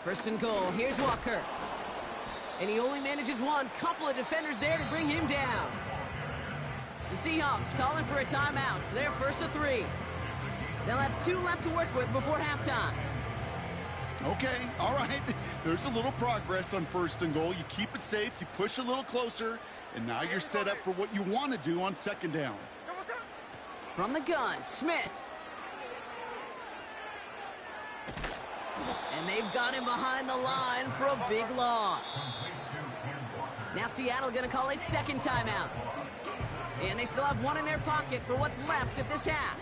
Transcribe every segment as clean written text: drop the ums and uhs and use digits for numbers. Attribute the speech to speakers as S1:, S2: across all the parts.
S1: First and goal. Here's Walker. And he only manages one. Couple of defenders there to bring him down. The Seahawks calling for a timeout. So they're first to 3. They'll have 2 left to work with before halftime.
S2: Okay, all right. There's a little progress on first and goal. You keep it safe, you push a little closer, and now you're set up for what you want to do on second down.
S1: From the gun, Smith. And they've got him behind the line for a big loss. Now Seattle going to call it second timeout. And they still have 1 in their pocket for what's left of this half.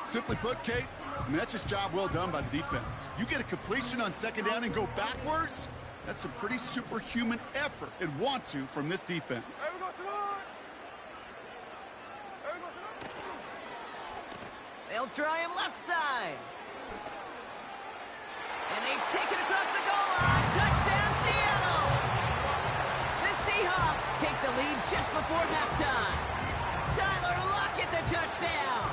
S2: Simply put, Kate, that's just job well done by the defense. You get a completion on second down and go backwards, that's a pretty superhuman effort and want to from this defense.
S1: They'll try him left side. And they take it across the goal line. Touchdown, Seattle! The Seahawks take the lead just before halftime. Tyler Lockett, the touchdown.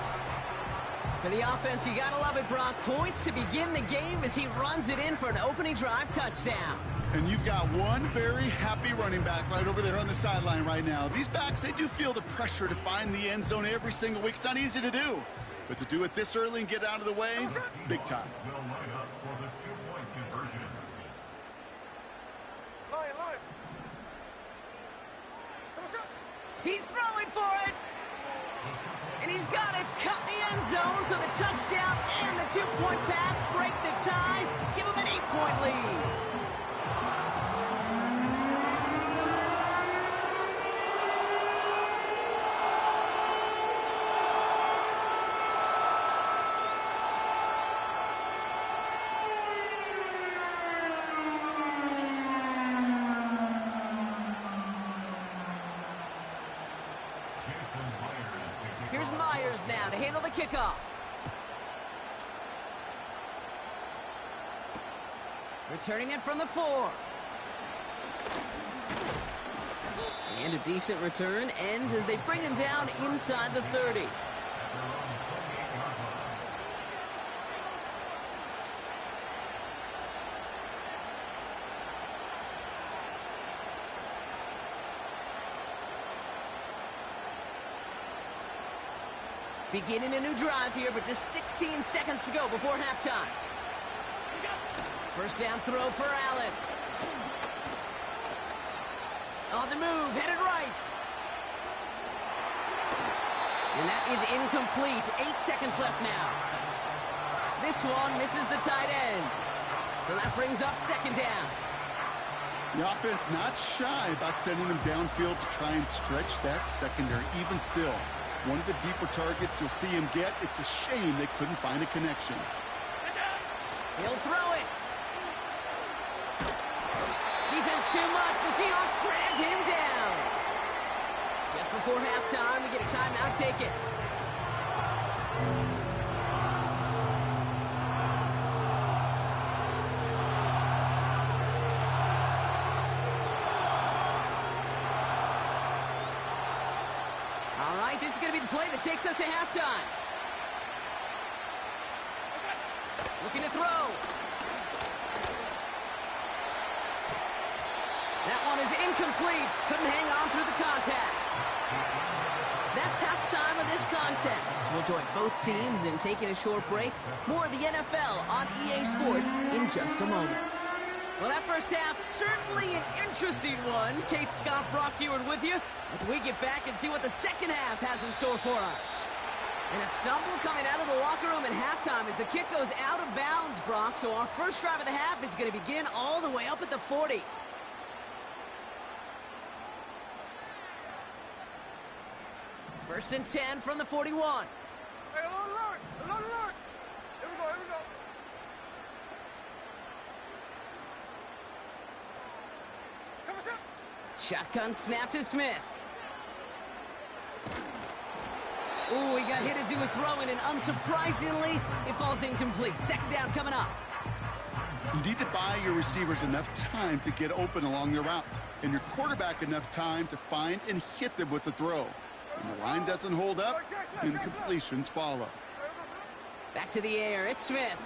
S1: For the offense, you gotta love it, Brock. Points to begin the game as he runs it in for an opening drive touchdown.
S2: And you've got one very happy running back right over there on the sideline right now. These backs, they do feel the pressure to find the end zone every single week. It's not easy to do. But to do it this early and get out of the way, big time.
S1: He's throwing for it. And he's got it. Cut the end zone. So the touchdown and the 2-point pass break the tie. Give him an 8-point lead. Here's Myers now to handle the kickoff. Returning it from the 4. And a decent return ends as they bring him down inside the 30. Beginning a new drive here, but just 16 seconds to go before halftime. First down throw for Allen. On the move, headed right. And that is incomplete. 8 seconds left now. This one misses the tight end. So that brings up second down.
S2: The offense not shy about sending them downfield to try and stretch that secondary. Even still, one of the deeper targets you'll see him get. It's a shame they couldn't find a connection.
S1: He'll throw it. Defense too much. The Seahawks drag him down. Just before halftime, we get a timeout. Take it. All right, this is going to be the play that takes us to halftime. Looking to throw. That one is incomplete. Couldn't hang on through the contact. That's halftime of this contest. We'll join both teams in taking a short break. More of the NFL on EA Sports in just a moment. Well, that first half, certainly an interesting one. Kate, Scott, Brock Ewart with you as we get back and see what the second half has in store for us. And a stumble coming out of the locker room at halftime as the kick goes out of bounds, Brock. So our first drive of the half is going to begin all the way up at the 40. First and 10 from the 41.
S3: Hey, alert! Alert, alert! Here we go, here we go.
S1: Shotgun snap to Smith. Ooh, he got hit as he was throwing, and unsurprisingly, it falls incomplete. Second down coming up.
S2: You need to buy your receivers enough time to get open along their route, and your quarterback enough time to find and hit them with the throw. When the line doesn't hold up, incompletions follow.
S1: Back to the air, it's Smith.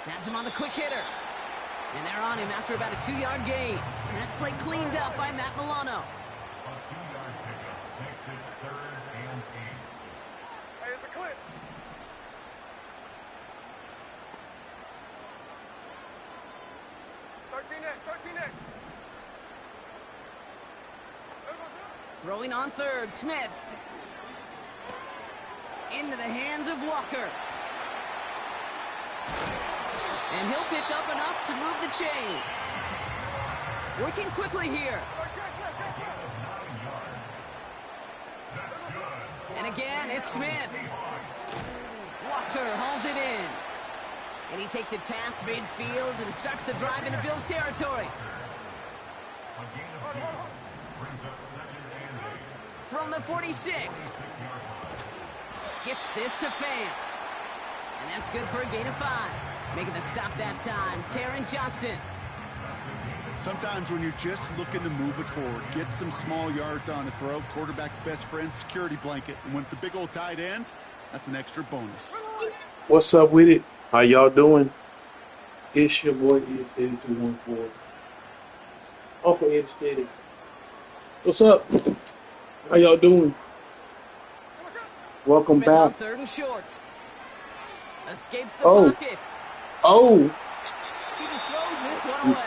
S1: Has him on the quick hitter. And they're on him after about a 2-yard gain. And that play cleaned up by Matt Milano.
S4: A 2-yard pickup makes it 3rd and 8.
S3: Hey, it's a clip. Thirteen next.
S1: Throwing on third, Smith. Into the hands of Walker. And he'll pick up enough to move the chains. Working quickly here. And again, it's Smith. Walker hauls it in. And he takes it past midfield and starts the drive into Bills territory. From the 46. Gets this to Fant. And that's good for a gain of 5. Making the stop that time, Taron Johnson.
S2: Sometimes when you're just looking to move it forward, get some small yards on a throw, quarterback's best friend, security blanket. And when it's a big old tight end, that's an extra bonus.
S5: What's up with it? How y'all doing? It's your boy, ES8214. Uncle Educated. What's up? How y'all doing? Welcome
S1: Smith on
S5: back.
S1: 3rd and short. Escapes the
S5: Oh.
S1: pocket.
S5: Oh,
S1: He just throws this one away.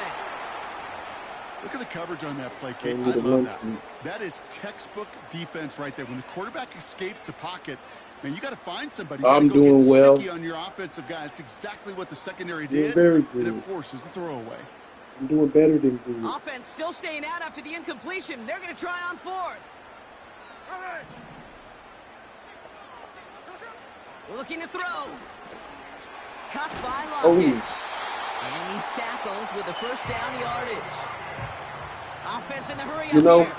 S2: Look at the coverage on that play, Kate. I
S5: Need a
S2: love
S5: lunch
S2: that.
S5: meat.
S2: That is textbook defense right there. When the quarterback escapes the pocket, man, you got to find somebody.
S5: I'm
S2: You gotta go
S5: doing
S2: get
S5: well.
S2: sticky on your offensive guy. It's exactly what the secondary
S5: Doing
S2: did,
S5: very
S2: and
S5: good.
S2: it forces the throwaway.
S5: I'm doing better than good.
S1: Offense still staying out after the incompletion. They're going to try on 4th. Looking to throw. Cut by Lockett.
S5: Oh,
S1: And he's tackled with the first down yardage. Offense in the hurry up
S5: you know,
S1: here.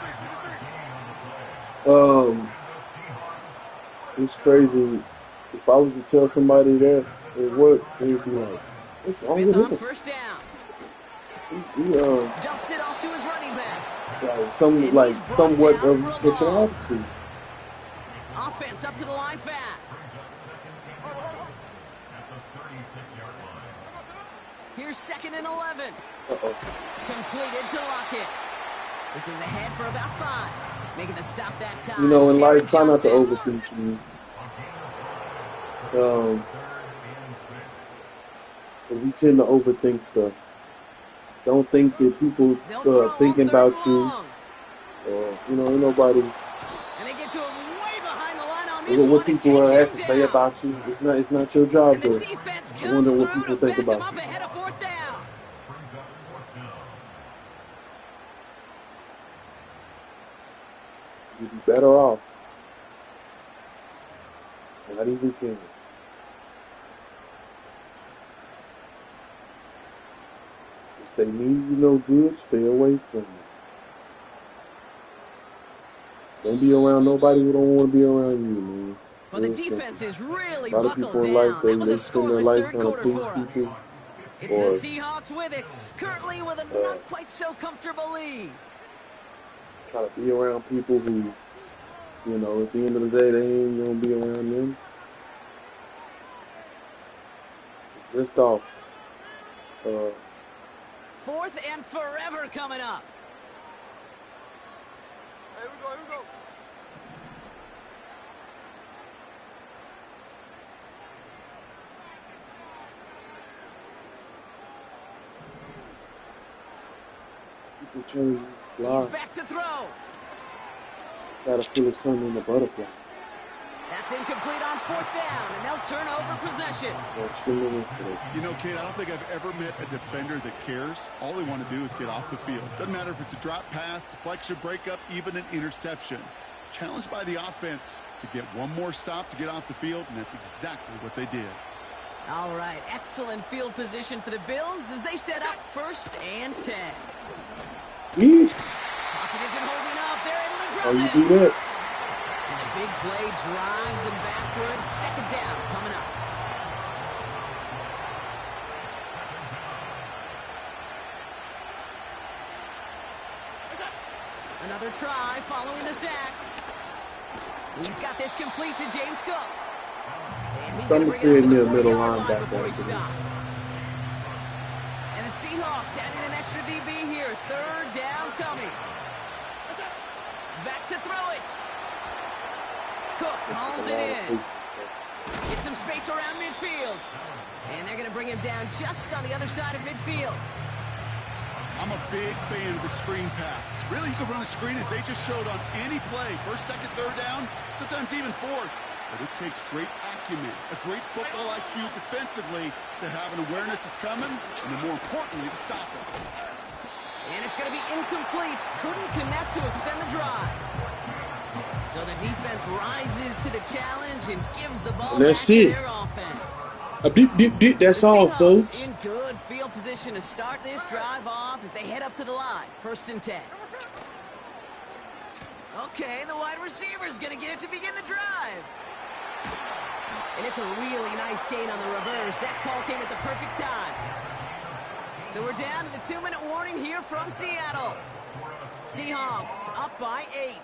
S5: it's crazy. If I was to tell somebody that it worked, they would be like, "What's wrong
S1: Smith
S5: with
S1: on
S5: him?"
S1: first down.
S5: He,
S1: Dumps it off to his running back.
S5: like somewhat of personality.
S1: Offense up to the line fast. Here's 2nd and 11.
S5: Uh-oh.
S1: Completed to Lockett. This is ahead for about 5. Making the stop that time.
S5: You know, in
S1: Taron
S5: life, try not to
S1: Johnson.
S5: overthink things. But we tend to overthink stuff. Don't think that people
S1: They'll throw
S5: thinking
S1: on 3rd
S5: about you.
S1: long.
S5: You know, ain't nobody.
S1: And they get to him way behind the line on
S5: Look
S1: this
S5: at
S1: one
S5: what
S1: and
S5: people
S1: take
S5: have
S1: him
S5: to say
S1: down.
S5: about you. It's not your job
S1: And the
S5: to.
S1: defense
S5: I
S1: comes
S5: wonder what
S1: through
S5: people
S1: to
S5: think
S1: back him
S5: about
S1: up
S5: you.
S1: ahead of 4th down.
S5: You'd be better off not even caring. If they mean you no good, stay away from them. Don't be around nobody who don't want to be around you, man.
S1: Well, the
S5: Real simple.
S1: defense is really
S5: A lot of
S1: buckled
S5: people in life,
S1: down. That was a
S5: they spend their
S1: scoreless
S5: life
S1: 3rd
S5: trying to
S1: quarter
S5: please
S1: for us.
S5: people.
S1: It's
S5: Or,
S1: the Seahawks with it, currently with a not quite so comfortable lead.
S5: try to be around people who, you know, at the end of the day, they ain't gonna be around them. Just off.
S1: 4th and forever coming up.
S3: Here we go.
S5: People change
S1: He's
S5: lives.
S1: back to throw.
S5: Gotta feel it turn into butterfly.
S1: That's incomplete on 4th down, and they'll turn over possession.
S5: Or swimming into it.
S2: You know, Kate, I don't think I've ever met a defender that cares. All they want to do is get off the field. Doesn't matter if it's a drop pass, deflection, breakup, even an interception. Challenged by the offense to get one more stop to get off the field, and that's exactly what they did.
S1: All right, excellent field position for the Bills as they set up 1st and 10.
S5: Yee!
S1: Pocket isn't holding up. They're able to
S5: How
S1: drop
S5: you
S1: it.
S5: do that?
S1: And the big play drives them backwards. 2nd down coming up. Another try following the sack. He's got this complete to James Cook. And he's going to
S5: Somebody
S1: bring it up to
S5: create me
S1: the
S5: a middle
S1: 40-yard line
S5: linebacker
S1: before he
S5: after this.
S1: stopped. Seahawks adding an extra DB here. Third down coming. Back to throw it. Cook calls it in. Get some space around midfield. And they're going to bring him down just on the other side of midfield.
S2: I'm a big fan of the screen pass. Really, you can run a screen as they just showed on any play. First, second, third down, sometimes even fourth. But it takes great acumen, a great football IQ defensively to have an awareness it's coming, and then more importantly, to stop it.
S1: And it's going to be incomplete. Couldn't connect to extend the drive. So the defense rises to the challenge and gives the ball back to their offense.
S5: A deep, deep, deep. That's all, folks.
S1: In good field position to start this drive off as they head up to the line. 1st and 10. Okay, the wide receiver is going to get it to begin the drive. And it's a really nice gain on the reverse. That call came at the perfect time. So we're down to the 2-minute warning here from Seattle. Seahawks up by 8.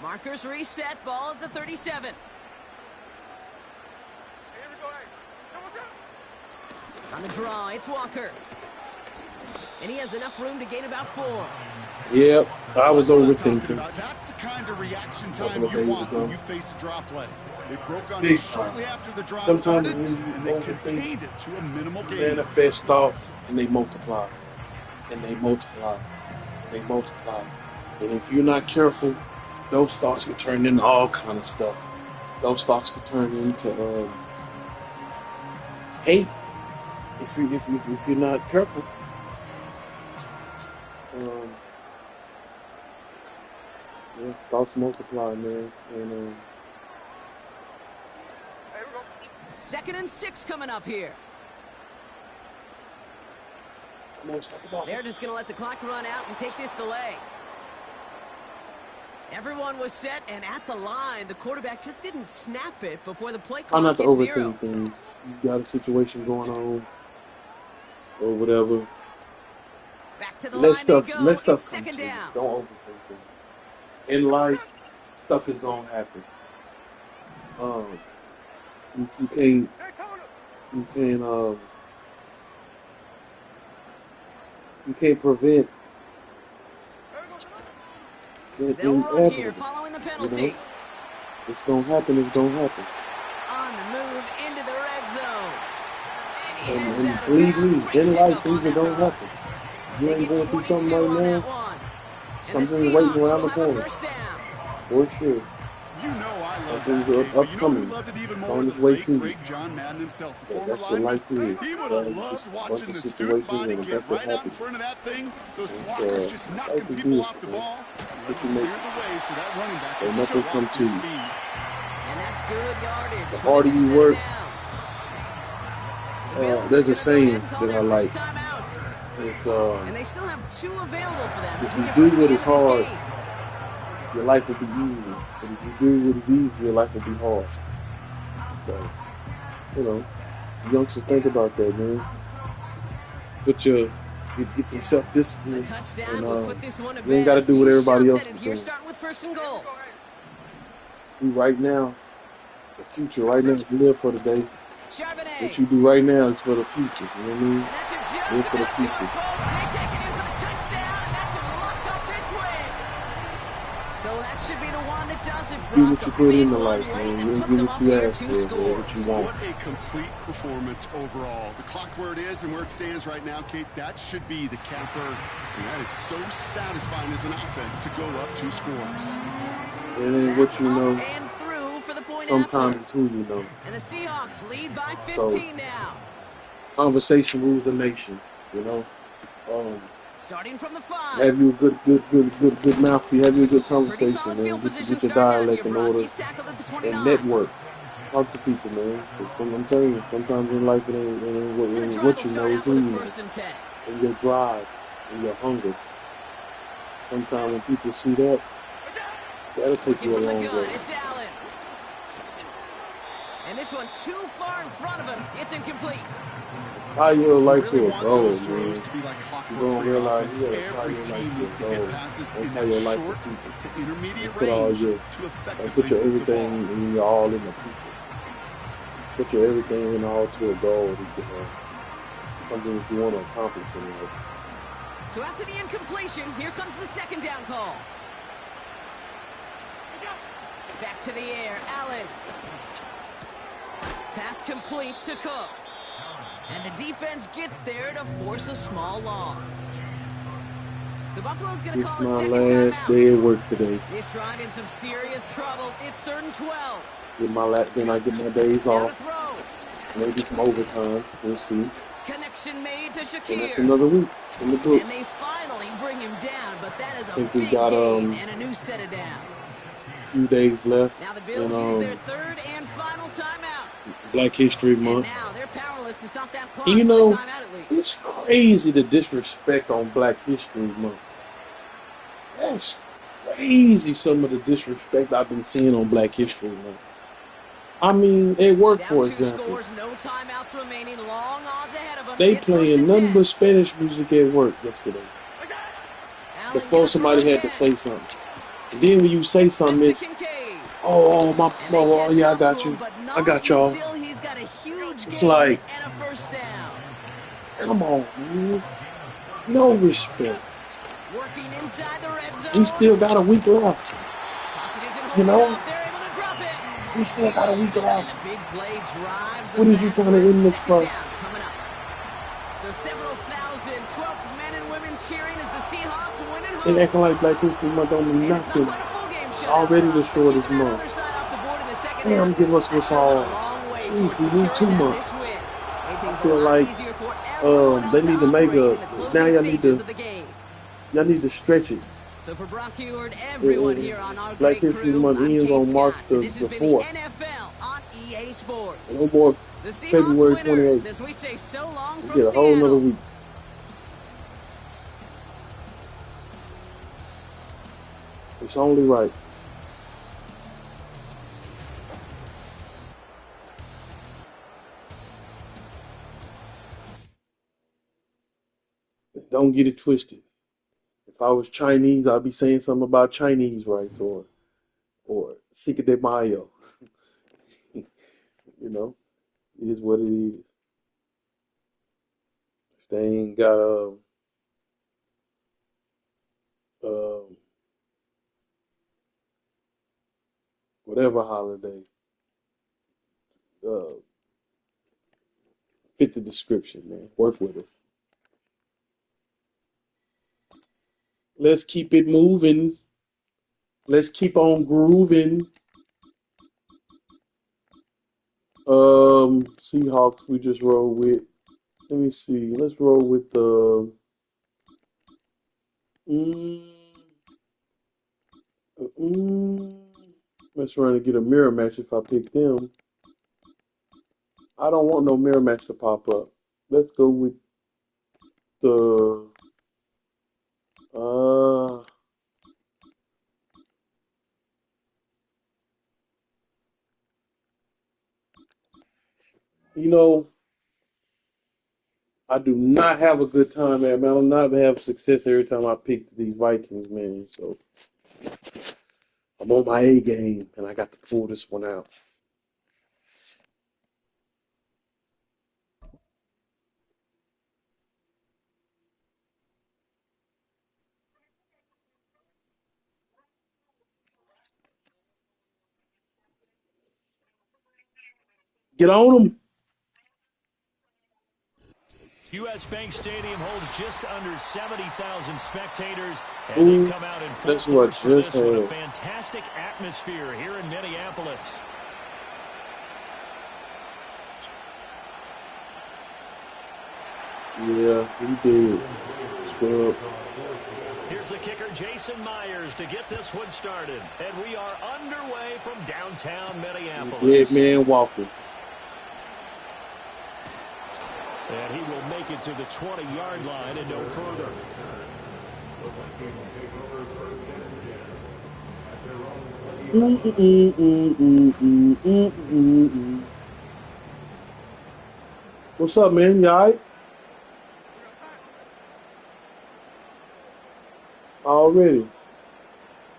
S1: Markers reset, ball at the 37.
S3: Here we go, hey.
S1: On the draw, it's Walker. And he has enough room to gain about 4.
S5: Yep, I was overthinking.
S2: That's the kind of reaction time you want when you face a drop play. They broke on it shortly after the draw started, and they contained it to a minimal gain.
S5: Manifest thoughts, and they multiply. And they multiply. They multiply. And if you're not careful, those thoughts can turn into all kind of stuff. Those thoughts can turn into hate if you're not careful. Yeah, thoughts multiply, man. And
S3: Here we go.
S1: 2nd and 6 coming up here. They're just going to let the clock run out and take this delay. Everyone was set and at the line. The quarterback just didn't snap it before the play clock
S5: not to
S1: hit 0.
S5: overthink things. You got a situation going on or whatever.
S1: Back to the line they go.
S5: Let stuff
S1: It's
S5: come
S1: 2nd
S5: to you.
S1: down.
S5: Don't overthink things. In life, stuff is gonna happen. You can't
S3: Hey, Tony.
S5: you can't prevent
S1: They'll
S5: the
S1: run here
S5: inevitable.
S1: following the
S5: You
S1: penalty.
S5: know, it's gonna happen. It's gonna happen.
S1: On the move into the red zone. And he heads
S5: And
S1: out of
S5: believe
S1: bounds.
S5: me,
S1: Great
S5: in life,
S1: pickup on
S5: things are
S1: that
S5: gonna
S1: run.
S5: happen. You
S1: They
S5: ain't
S1: get
S5: going through
S1: 22
S5: something
S1: on
S5: right
S1: that
S5: now.
S1: one. And
S5: Something's
S1: the
S5: waiting
S1: Seahawks
S5: around the
S1: will have a
S5: corner.
S1: 1st down.
S5: For sure.
S2: You know I love
S5: Something's
S2: that, Kate, but you know who
S5: upcoming.
S2: loved it even
S5: On
S2: more
S5: its
S2: than
S5: way
S2: late,
S5: to you.
S2: great John Madden himself, the
S5: Yeah,
S2: former
S5: that's what
S2: lineman.
S5: life is.
S2: He would
S5: Well,
S2: have loved
S5: just a bunch
S2: watching
S5: of
S2: the student
S5: situations
S2: body
S5: and
S2: get
S5: events that
S2: right out in
S5: happen.
S2: front of that thing. Those
S5: It's,
S2: blockers just
S5: life
S2: knocking
S5: is
S2: people
S5: beautiful,
S2: off the
S5: man.
S2: ball.
S5: What
S2: Let
S5: you
S2: them
S5: make
S2: clear the way so that running back
S5: Ain't
S2: can
S5: nothing
S2: show
S5: come
S2: off
S5: to
S2: his
S5: you.
S2: speed.
S1: And that's good yardage.
S5: The
S1: for
S5: harder
S1: new
S5: you
S1: set of
S5: work,
S1: downs. The Bills
S5: there's
S1: are
S5: a
S1: gonna go ahead
S5: saying
S1: and call
S5: that I
S1: their
S5: like.
S1: first timeout.
S5: It's
S1: And they still have 2 available for them as
S5: if
S1: we
S5: you
S1: get
S5: do
S1: towards the
S5: what
S1: end
S5: is
S1: of this
S5: hard,
S1: game.
S5: your life will be easy. But if you do what is easy, your life will be hard. So, youngsters, think about that, man. Get some
S1: A
S5: self-discipline,
S1: touchdown will put
S5: and
S1: this one to
S5: you ain't
S1: bed.
S5: got to do what
S1: Few
S5: everybody
S1: shots
S5: else
S1: at
S5: is
S1: it here,
S5: doing.
S1: starting with 1st and goal.
S5: Do right now, the future. Right now is live for the day.
S1: Charbonnet.
S5: What you do right now is for the future. You know what I mean?
S1: And that should just
S5: Live for the
S1: about do it,
S5: future.
S1: folks. They take it in for the touchdown, and that should lock up this win. So that should be the one that does it,
S5: Do
S1: Brock.
S5: what you
S1: A
S5: put
S1: big
S5: in the
S1: one
S5: life,
S1: late
S5: man.
S1: that
S5: You don't
S1: puts
S5: get
S1: them
S5: what
S1: up
S5: you
S1: here
S5: ask
S1: 2
S5: for, man.
S1: scores.
S5: What you want.
S2: What a complete performance overall. The clock where it is and where it stands right now, Kate, that should be the capper. And that is so satisfying as an offense to go up 2 scores.
S5: It ain't what you know.
S1: Up and through for the point
S5: Sometimes
S1: after.
S5: it's who you know.
S1: And the Seahawks lead by
S5: So
S1: 15 now.
S5: conversation rules the nation. You know.
S1: Starting from the 5.
S5: Have you a good mouthpiece. Have you a good
S1: Pretty
S5: conversation,
S1: solid
S5: man.
S1: field
S5: Get
S1: position
S5: your
S1: starting out
S5: dialect
S1: here,
S5: in
S1: Brock.
S5: order
S1: He's tackled at the
S5: and
S1: 29.
S5: network. Talk to people, man. 'Cause I'm telling you, sometimes in life it ain't
S1: And the drive
S5: what
S1: will
S5: you know,
S1: start
S5: it's
S1: out
S5: who
S1: with
S5: you
S1: a
S5: know.
S1: 1st and 10.
S5: And your drive and your hunger. Sometimes when people see that, that'll take
S1: Looking
S5: you a
S1: from the
S5: long
S1: gun,
S5: way.
S1: it's Allen. And this one too far in front of him. It's incomplete.
S5: Tie your
S2: You
S5: life
S2: really
S5: to a
S2: want
S5: goal,
S2: those throws
S5: man.
S2: to be like
S5: You
S2: clockwork
S5: don't
S2: for your
S5: realize
S2: offense.
S5: you gotta tie
S2: Every
S5: your
S2: team
S5: life
S2: needs
S5: to
S2: to
S5: a
S2: get
S5: goal.
S2: passes
S5: Don't
S2: in
S5: tie
S2: that
S5: your life to
S2: short
S5: people.
S2: to intermediate
S5: Don't put all
S2: range
S5: your,
S2: to
S5: like, put
S2: effectively
S5: your
S2: move the
S5: everything
S2: ball.
S5: in your all in the people. Put your everything in all to a goal to get something that you want to accomplish in life.
S1: So after the incompletion, here comes the second down call. Back to the air, Allen. Pass complete to Cook. And the defense gets there to force a small loss. So Buffalo's going to
S5: This is
S1: call
S5: my
S1: it second
S5: last
S1: timeout.
S5: day at work today.
S1: This drive in some serious trouble. It's 3rd and 12.
S5: Then I get my days
S1: Now to
S5: off.
S1: throw.
S5: Maybe some overtime. We'll see.
S1: Connection made to
S5: And that's
S1: Shakir.
S5: another week in the book.
S1: And they finally bring him down, but that is a
S5: think we
S1: big
S5: got,
S1: gain and a new set of downs.
S5: Few days left.
S1: Now the Bills use their 3rd and final timeout.
S5: Black History
S1: And
S5: Month.
S1: now they're powerless to stop that clock
S5: And you
S1: with a
S5: know,
S1: timeout at least.
S5: it's crazy the disrespect on Black History Month. That's crazy, some of the disrespect I've been seeing on Black History Month. I mean, at work,
S1: Down
S5: for
S1: 2
S5: example,
S1: scores, no timeouts remaining, long odds ahead of them.
S5: they
S1: It's 1st
S5: playing
S1: and
S5: nothing
S1: 10.
S5: but Spanish music at work yesterday.
S1: Allen
S5: Before
S1: gonna
S5: somebody
S1: throw
S5: had to
S1: again.
S5: say something. And then when you say
S1: It's
S5: something,
S1: Mr.
S5: it's,
S1: Kincaid.
S5: oh, my,
S1: And they
S5: oh,
S1: catch
S5: yeah, I
S1: up
S5: got
S1: to
S5: you.
S1: him, but
S5: I
S1: not
S5: got y'all.
S1: until he's got a huge
S5: It's
S1: gain
S5: like,
S1: and a first down.
S5: come on, man. No respect.
S1: Working inside the red zone.
S5: We still got a week left.
S1: Pocket isn't
S5: You
S1: holding
S5: know?
S1: up. They're able to drop it.
S5: We still got a week
S1: And
S5: left.
S1: the big play drives
S5: What
S1: them
S5: is you trying to
S1: backwards.
S5: end this
S1: Second
S5: for?
S1: down coming up. So several thousand 12th men and women cheering as the Seahawks win at home.
S5: They acting like Black History Month don't mean
S1: And it's not
S5: nothing.
S1: quite a full game shutout.
S5: Already the
S1: But
S5: shortest
S1: keeping that
S5: month.
S1: other side off the board in the second
S5: Damn,
S1: half,
S5: give us
S1: that
S5: what's
S1: sure went
S5: all.
S1: a long way
S5: Jeez,
S1: towards
S5: we need 2
S1: securing them
S5: months.
S1: this win. Made
S5: I
S1: things a
S5: feel
S1: lot
S5: like
S1: easier for everyone else
S5: they
S1: to
S5: need to make
S1: operate
S5: a,
S1: in the
S5: now
S1: closing
S5: y'all need
S1: stages
S5: to,
S1: of the game.
S5: y'all need to stretch it.
S1: So for Brock Huard and everyone here on our
S5: Black
S1: great
S5: History
S1: crew,
S5: Month
S1: I'm
S5: ends
S1: Kate
S5: on March
S1: Scott,
S5: the
S1: and this has been the
S5: 4th.
S1: NFL on EA Sports.
S5: No more
S1: The Seahawks
S5: February
S1: winners,
S5: 28th.
S1: as we say so long
S5: We
S1: from
S5: get a whole nother
S1: Seattle.
S5: week. It's only right. Don't get it twisted. If I was Chinese, I'd be saying something about Chinese rights or Cinco de Mayo. You know, it is what it is. If they ain't got um whatever holiday uh, fit the description, man. Work with us. Let's keep it moving. Let's keep on grooving. Seahawks we just roll with. Let me see. Let's roll with the. Mm, let's try to get a mirror match if I pick them. I don't want no mirror match to pop up. Let's go with the. You know, I do not have a good time, man. I do not have success every time I pick these Vikings, man. So I'm on my A game, and I got to pull this one out. Get on them.
S6: U.S. Bank Stadium holds just under 70,000 spectators, and
S5: Ooh,
S6: they've come out in full
S5: that's what
S6: force for
S5: just
S6: this one. A
S5: had.
S6: fantastic atmosphere here in Minneapolis.
S5: Yeah, he did. Scrub.
S6: Here's the kicker, Jason Myers, to get this one started. And we are underway from downtown Minneapolis.
S5: Dead man walking.
S6: And he will make it to the 20-yard line and no further.
S5: What's up, man? You all right? Already.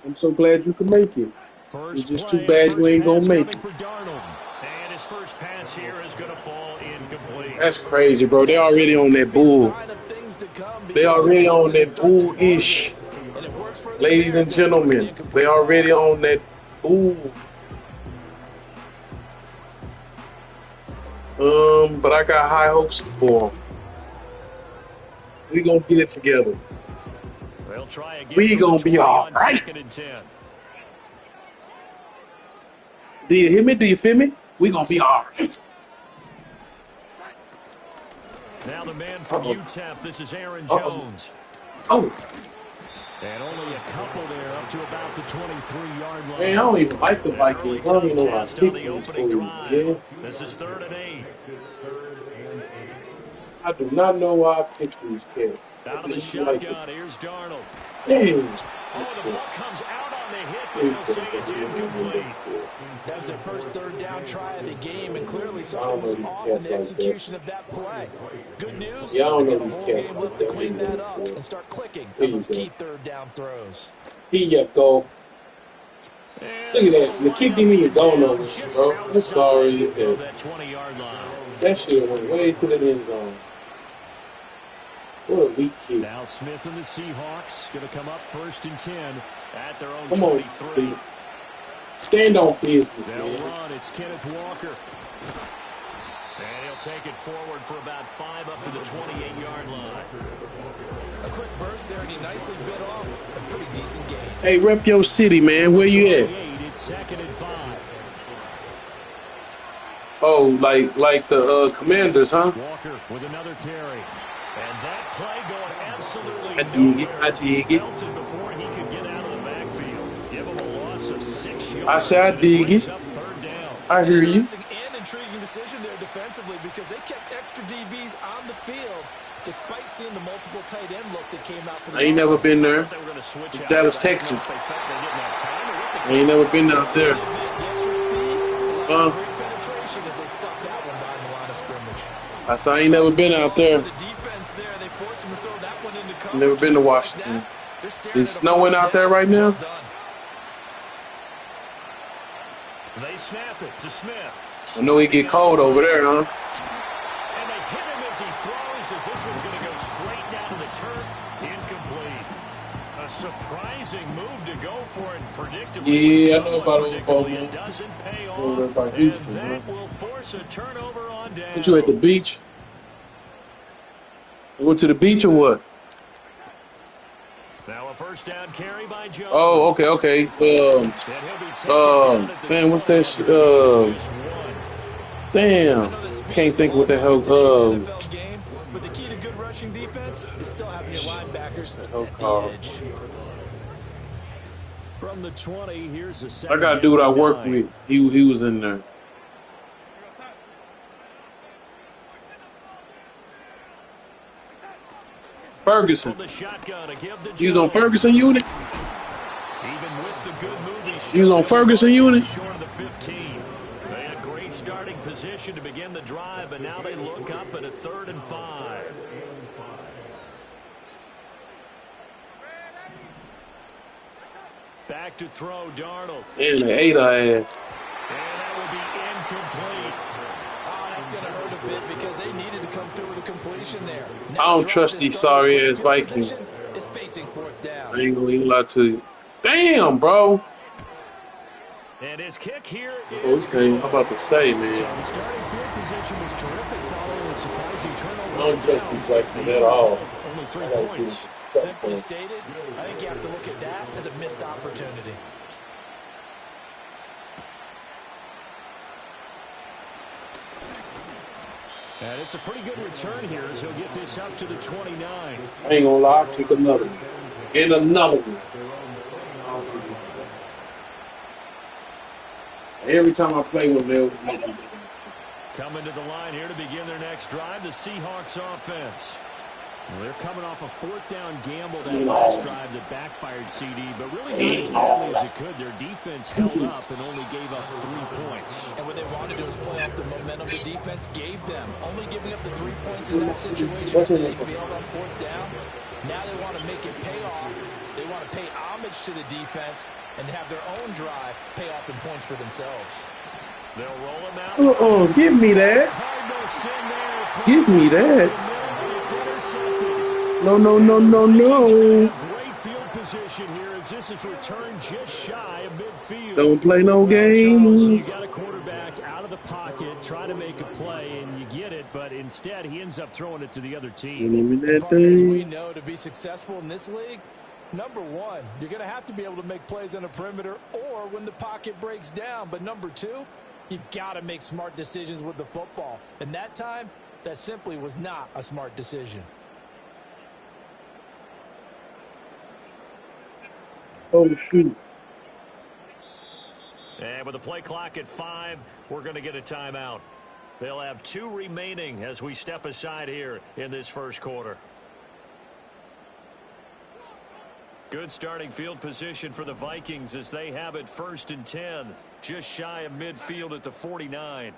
S5: I'm so glad you can make it. It's just too bad you ain't gonna make it.
S6: And his first pass here is going to fall incomplete.
S5: That's crazy, bro. They already on that bull. They already on that bull-ish. Ladies and gentlemen, they already on that bull. But I got high hopes for them. We gonna get it together.
S6: They'll try again.
S5: We gonna be all right. Do you hear me? Do you feel me? We gonna be all right.
S6: Now the man from UTEP, this is Aaron Jones.
S5: Oh.
S6: And only a couple there up to about the 23-yard line.
S5: Man, I don't even like the Vikings. I don't even know how to kick these fools. Yeah.
S6: This is 3rd and 8.
S5: I do not know why I pick these cats.
S6: Out of the shotgun, here's Darnold.
S5: Damn.
S6: Oh, the ball comes out on the hit, but they'll say it's incomplete.
S7: That was their first 3rd down try of the game, and clearly something was off in the execution of that play. Good news,
S5: yeah, I don't
S7: they
S5: know
S7: got a
S5: these
S7: whole
S5: cats
S7: game
S5: like
S7: left to
S5: that.
S7: clean that up and start clicking on those key 3rd down throws.
S5: Here you go. Look at that. The kick didn't even go nowhere, bro. I'm sorry. That shit went way to the end zone. What a weak kick.
S6: Now Smith and the Seahawks going to come up 1st and 10 at their own
S5: Come
S6: 23.
S5: on, stand on business,
S6: They'll
S5: man.
S6: run. It's Kenneth Walker. And he'll take it forward for about 5 up to the 28-yard line.
S7: A quick burst there, and he nicely bit off a pretty decent game.
S5: Hey, rep your city, man. Where you at?
S6: It's 2nd and 5.
S5: Oh, like the Commanders, huh?
S6: Walker with another carry. And that play going absolutely
S5: I dig it.
S6: nowhere
S5: I
S6: as he's
S5: dig it.
S6: belted before he could get out of the backfield. Give him a loss of 6 yards.
S5: I said I
S6: and it
S5: dig
S6: brings
S5: it.
S6: up 3rd down.
S5: I hear you.
S7: And intriguing decision there defensively because they kept extra DBs on the field despite seeing the multiple tight end look that came out for the
S5: I ain't never been there.
S6: They were going to switch out.
S5: Dallas,
S6: I don't know
S5: Texas.
S6: if they felt they didn't have time or what the
S5: I ain't never been out there.
S7: The extra speed, a lot of great penetration as they stuffed that one behind the line of scrimmage.
S5: I said I ain't never been out there.
S7: The defense there, they forced him to throw that one into coverage.
S5: Never been to
S7: Just like
S5: Washington.
S7: that, they're staring
S5: It's
S7: at a
S5: snowing
S7: fourth
S5: out there
S7: down.
S5: right now.
S7: Well done.
S6: They snap it to Smith.
S5: I know it get cold over there, huh?
S6: And they hit him as he throws, as this one's going to go straight down to the turf. Incomplete. A surprising move to go for it, predictably.
S5: Yeah, I know about it,
S6: It doesn't pay
S5: Over
S6: off,
S5: by
S6: and
S5: Houston,
S6: that
S5: huh?
S6: will force a turnover on down.
S5: What, you at the beach? You went to the beach or what?
S6: Now a 1st down carry by Jones.
S5: Oh, okay.
S6: And he'll be taken down at the
S5: Man, what's
S6: 20
S5: that?
S6: after just one.
S5: Damn. Can't think what the hell.
S7: NFL game, but the key to good rushing defense is still having your linebackers set the edge.
S6: From the 20, here's the
S5: I got a dude I work with. He was in there. Ferguson. He was on Ferguson unit.
S6: Even with the good move,
S5: He was on Ferguson unit.
S6: short of the 15. They had great starting position to begin the drive, but now they look up at a 3rd and 5. Back to throw, Darnold.
S5: And they ate our ass.
S6: And that will be incomplete.
S7: Oh, that's going to hurt a bit because they needed to come through with a completion there.
S5: I don't trust these sorry ass Vikings.
S7: Is facing 4th down.
S5: I ain't gonna even lie to you. Damn, bro.
S6: And his kick here
S5: Oh,
S6: is
S5: okay, I'm about to say, man.
S6: The starting field position was terrific following a surprising turnover.
S5: I don't trust these Vikings at all.
S6: Only 3
S5: I gotta
S6: points.
S7: Simply stated, I think you have to look at that as a missed opportunity.
S6: And it's a pretty good return here as he'll get this up to the 29.
S5: I ain't gonna lie, I'll kick another one. And another one. Every time I play with them, they'll
S6: Coming to the line here to begin their next drive, the Seahawks offense. Well, they're coming off a fourth down gamble that last drive that backfired CD, but really not as badly as it could. Their defense held up and only gave up 3 points.
S7: And what they want to do is play off the momentum the defense gave them. Only giving up the 3 points in that situation after they failed on fourth down. Now they want to make it pay off. They want to pay homage to the defense and have their own drive pay off in points for themselves.
S6: They'll roll him out.
S5: Oh, give me that. Give me that. No.
S6: Great field position here as this is returned just shy of midfield.
S5: Don't play no games.
S6: You got a quarterback out of the pocket, try to make a play, and you get it, but instead he ends up throwing it to the other team.
S7: As we know, to be successful in this league, number one, you're going to have to be able to make plays on the perimeter or when the pocket breaks down. But number two, you've got to make smart decisions with the football. And that time, that simply was not a smart decision.
S5: Oh, shoot.
S6: And with the play clock at 5, we're going to get a timeout. They'll have 2 remaining as we step aside here in this first quarter. Good starting field position for the Vikings as they have it 1st and 10, just shy of midfield at the 49.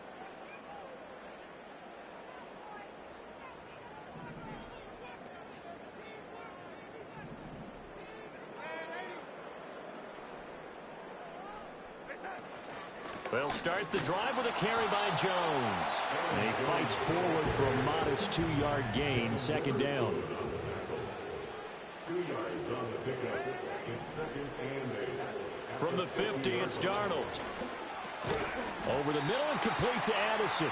S6: They'll start the drive with a carry by Jones. And he fights forward for a modest 2-yard gain, 2nd down.
S4: 2 yards on the pickup. It's 2nd and 8.
S6: From the 50, it's Darnold. Over the middle and complete to Addison.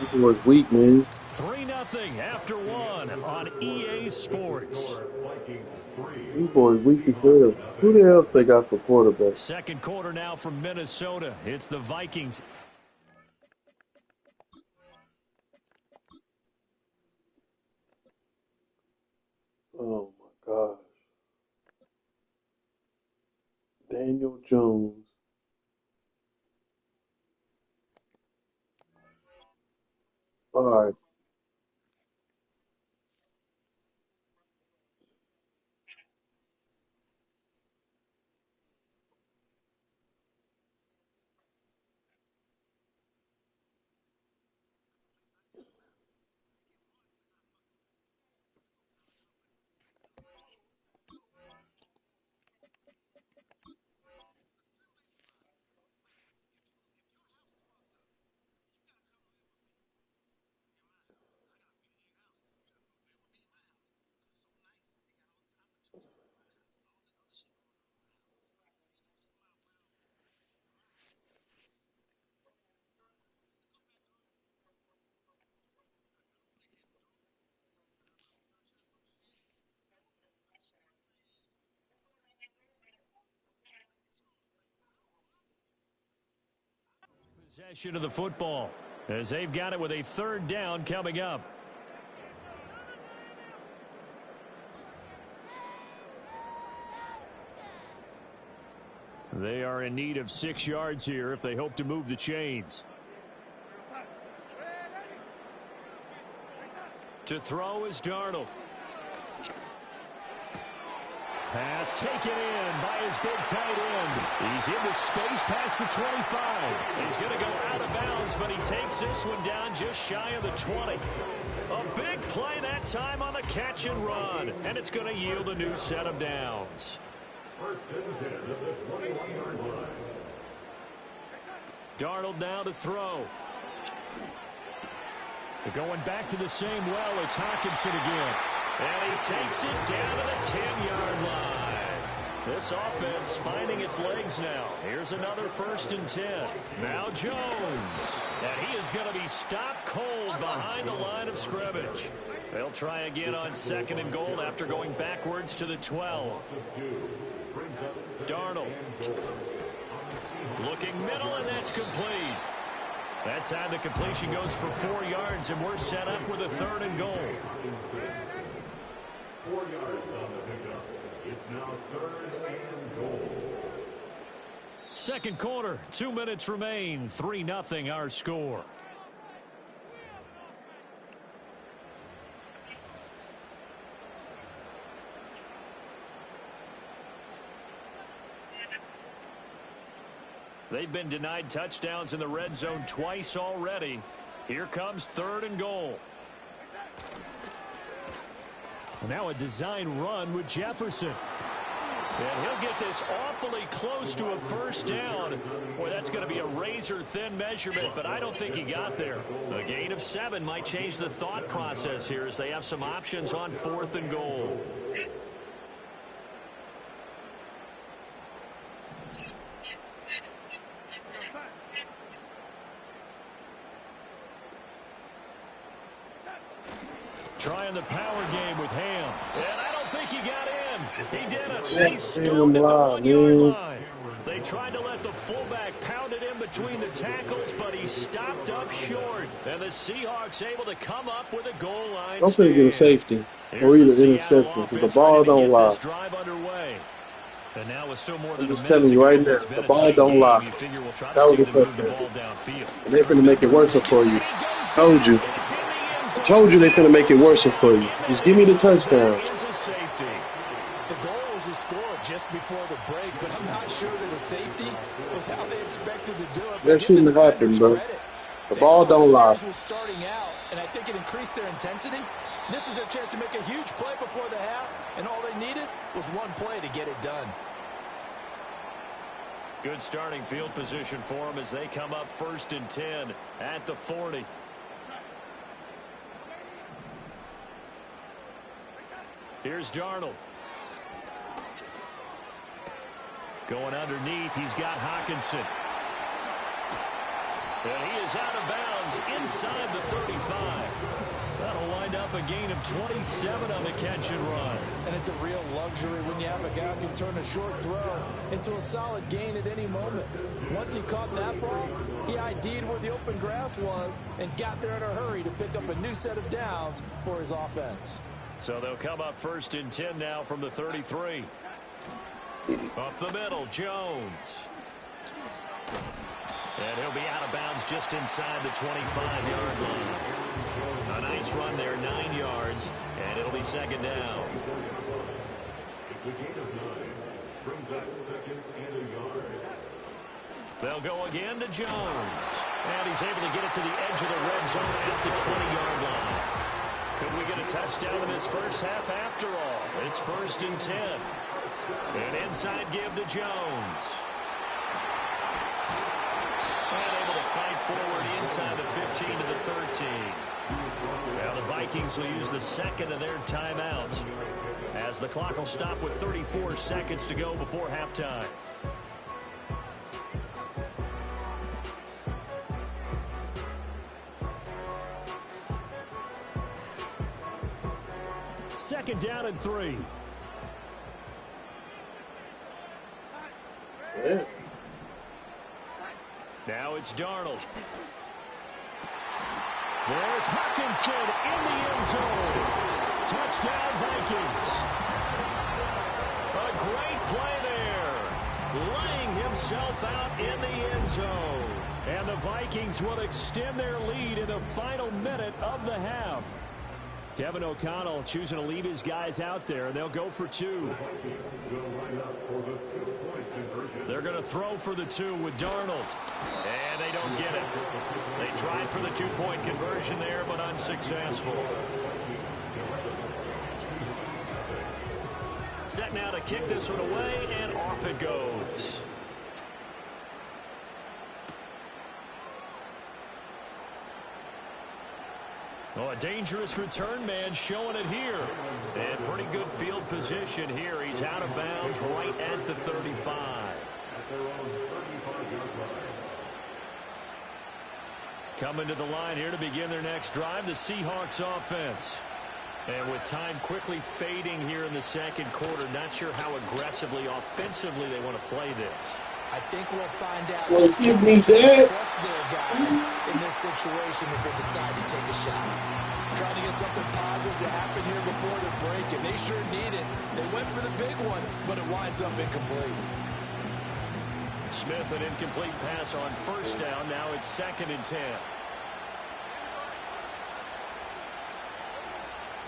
S5: This was weak, man.
S6: 3-0 after 1 on EA Sports.
S5: These boys weak as hell. Who the else they got for quarterback?
S6: Second quarter now from Minnesota. It's the Vikings.
S5: Oh my gosh. Daniel Jones. All right.
S6: Possession of the football as they've got it with a 3rd down coming up. They are in need of 6 yards here if they hope to move the chains. To throw is Darnold. Pass taken in by his big tight end. He's into space past the 25. He's going to go out of bounds, but he takes this one down just shy of the 20. A big play that time on the catch and run, and it's going to yield a new set of downs.
S4: 1st and 10 at the 21-yard line.
S6: Darnold now to throw. They're going back to the same well. It's Hawkinson again. And he takes it down to the 10-yard line. This offense finding its legs now. Here's another 1st and 10. Now Jones. And he is going to be stopped cold behind the line of scrimmage. They'll try again on 2nd and goal after going backwards to the 12. Darnold. Looking middle, and that's complete. That time the completion goes for 4 yards, and we're set up with a 3rd and goal.
S4: 4 yards on the pickup. It's now 3rd and goal.
S6: Second quarter, 2 minutes remain. 3-0 our score. They've been denied touchdowns in the red zone twice already. Here comes 3rd and goal. Now a design run with Jefferson. And he'll get this awfully close to a first down. Boy, that's going to be a razor-thin measurement, but I don't think he got there. A gain of 7 might change the thought process here as they have some options on 4th and goal. Trying the power game with Ham. And I don't think he got in. He didn't. He stood at the 1-yard line. They tried to let the fullback pound it in between the tackles, but he stopped up short. And the Seahawks able to come up with a goal line
S5: I'm going to get a safety or either interception because the ball don't lie.
S6: And now with still more than
S5: I'm just telling you right now, the ball don't lie. That was a touchdown. And they're going to make it worse for you. Told you. Told you they're going to make it worse for you. Just give me the touchdown.
S7: The goal was a score just before the break, but I'm not sure that a safety was how they expected to do it.
S5: That shouldn't have happened, bro. The ball don't lie.
S7: Was starting out, and I think it increased their intensity. This was their chance to make a huge play before the half, and all they needed was one play to get it done.
S6: Good starting field position for them as they come up 1st and 10 at the 40. Here's Darnold. Going underneath, he's got Hawkinson. And he is out of bounds inside the 35. That'll wind up a gain of 27 on the catch and run.
S7: And it's a real luxury when you have a guy who can turn a short throw into a solid gain at any moment. Once he caught that ball, he ID'd where the open grass was and got there in a hurry to pick up a new set of downs for his offense.
S6: So they'll come up 1st and 10 now from the 33. Up the middle, Jones. And he'll be out of bounds just inside the 25-yard line. A nice run there, 9 yards, and it'll be 2nd down.
S4: It's a gain of 9. Brings up 2nd and a yard.
S6: They'll go again to Jones. And he's able to get it to the edge of the red zone at the 20-yard line. Could we get a touchdown in this first half after all? It's 1st and 10. An inside give to Jones. And able to fight forward inside the 15 to the 13. Now the Vikings will use the 2nd of their timeouts as the clock will stop with 34 seconds to go before halftime. Second down and 3.
S5: Yeah.
S6: Now it's Darnold. There's Hawkinson in the end zone. Touchdown, Vikings. A great play there. Laying himself out in the end zone. And the Vikings will extend their lead in the final minute of the half. Kevin O'Connell choosing to leave his guys out there, and they'll go for 2. They're going to throw for the 2 with Darnold. And they don't get it. They tried for the 2-point conversion there, but unsuccessful. Set now to kick this one away, and off it goes. Oh, a dangerous return man showing it here. And pretty good field position here. He's out of bounds right at the 35. Coming to the line here to begin their next drive, the Seahawks offense. And with time quickly fading here in the second quarter, not sure how aggressively, offensively they want to play this.
S7: I think we'll find out
S5: Well,
S7: just how
S5: give me
S7: much they
S5: that.
S7: trust their guys in this situation if they decide to take a shot. Trying to get something positive to happen here before the break, and they sure need it. They went for the big one, but it winds up incomplete.
S6: Smith, an incomplete pass on first down. Now it's 2nd and 10.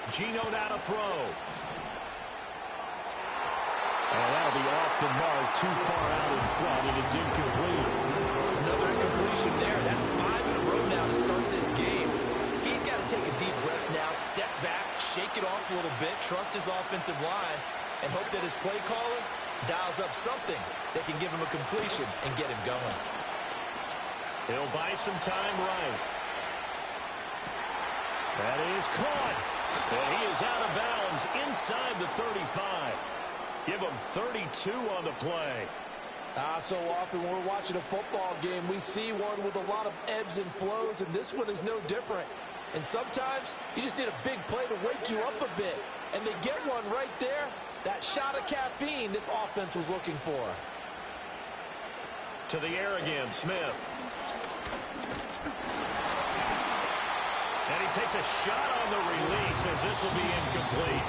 S6: Gino now to throw. And that'll be off the mark, too far out in front, and it's incomplete.
S7: completion there. That's 5 in a row now to start this game. He's got to take a deep breath now, step back, shake it off a little bit, trust his offensive line, and hope that his play caller dials up something that can give him a completion and get him going.
S6: He'll buy some time right. That is caught. And he is out of bounds inside the 35. Give him 32 on the play.
S7: So often when we're watching a football game, we see one with a lot of ebbs and flows, and this one is no different. And sometimes you just need a big play to wake you up a bit. And they get one right there. That shot of caffeine this offense was looking for.
S6: To the air again, Smith. And he takes a shot on the release as this will be incomplete.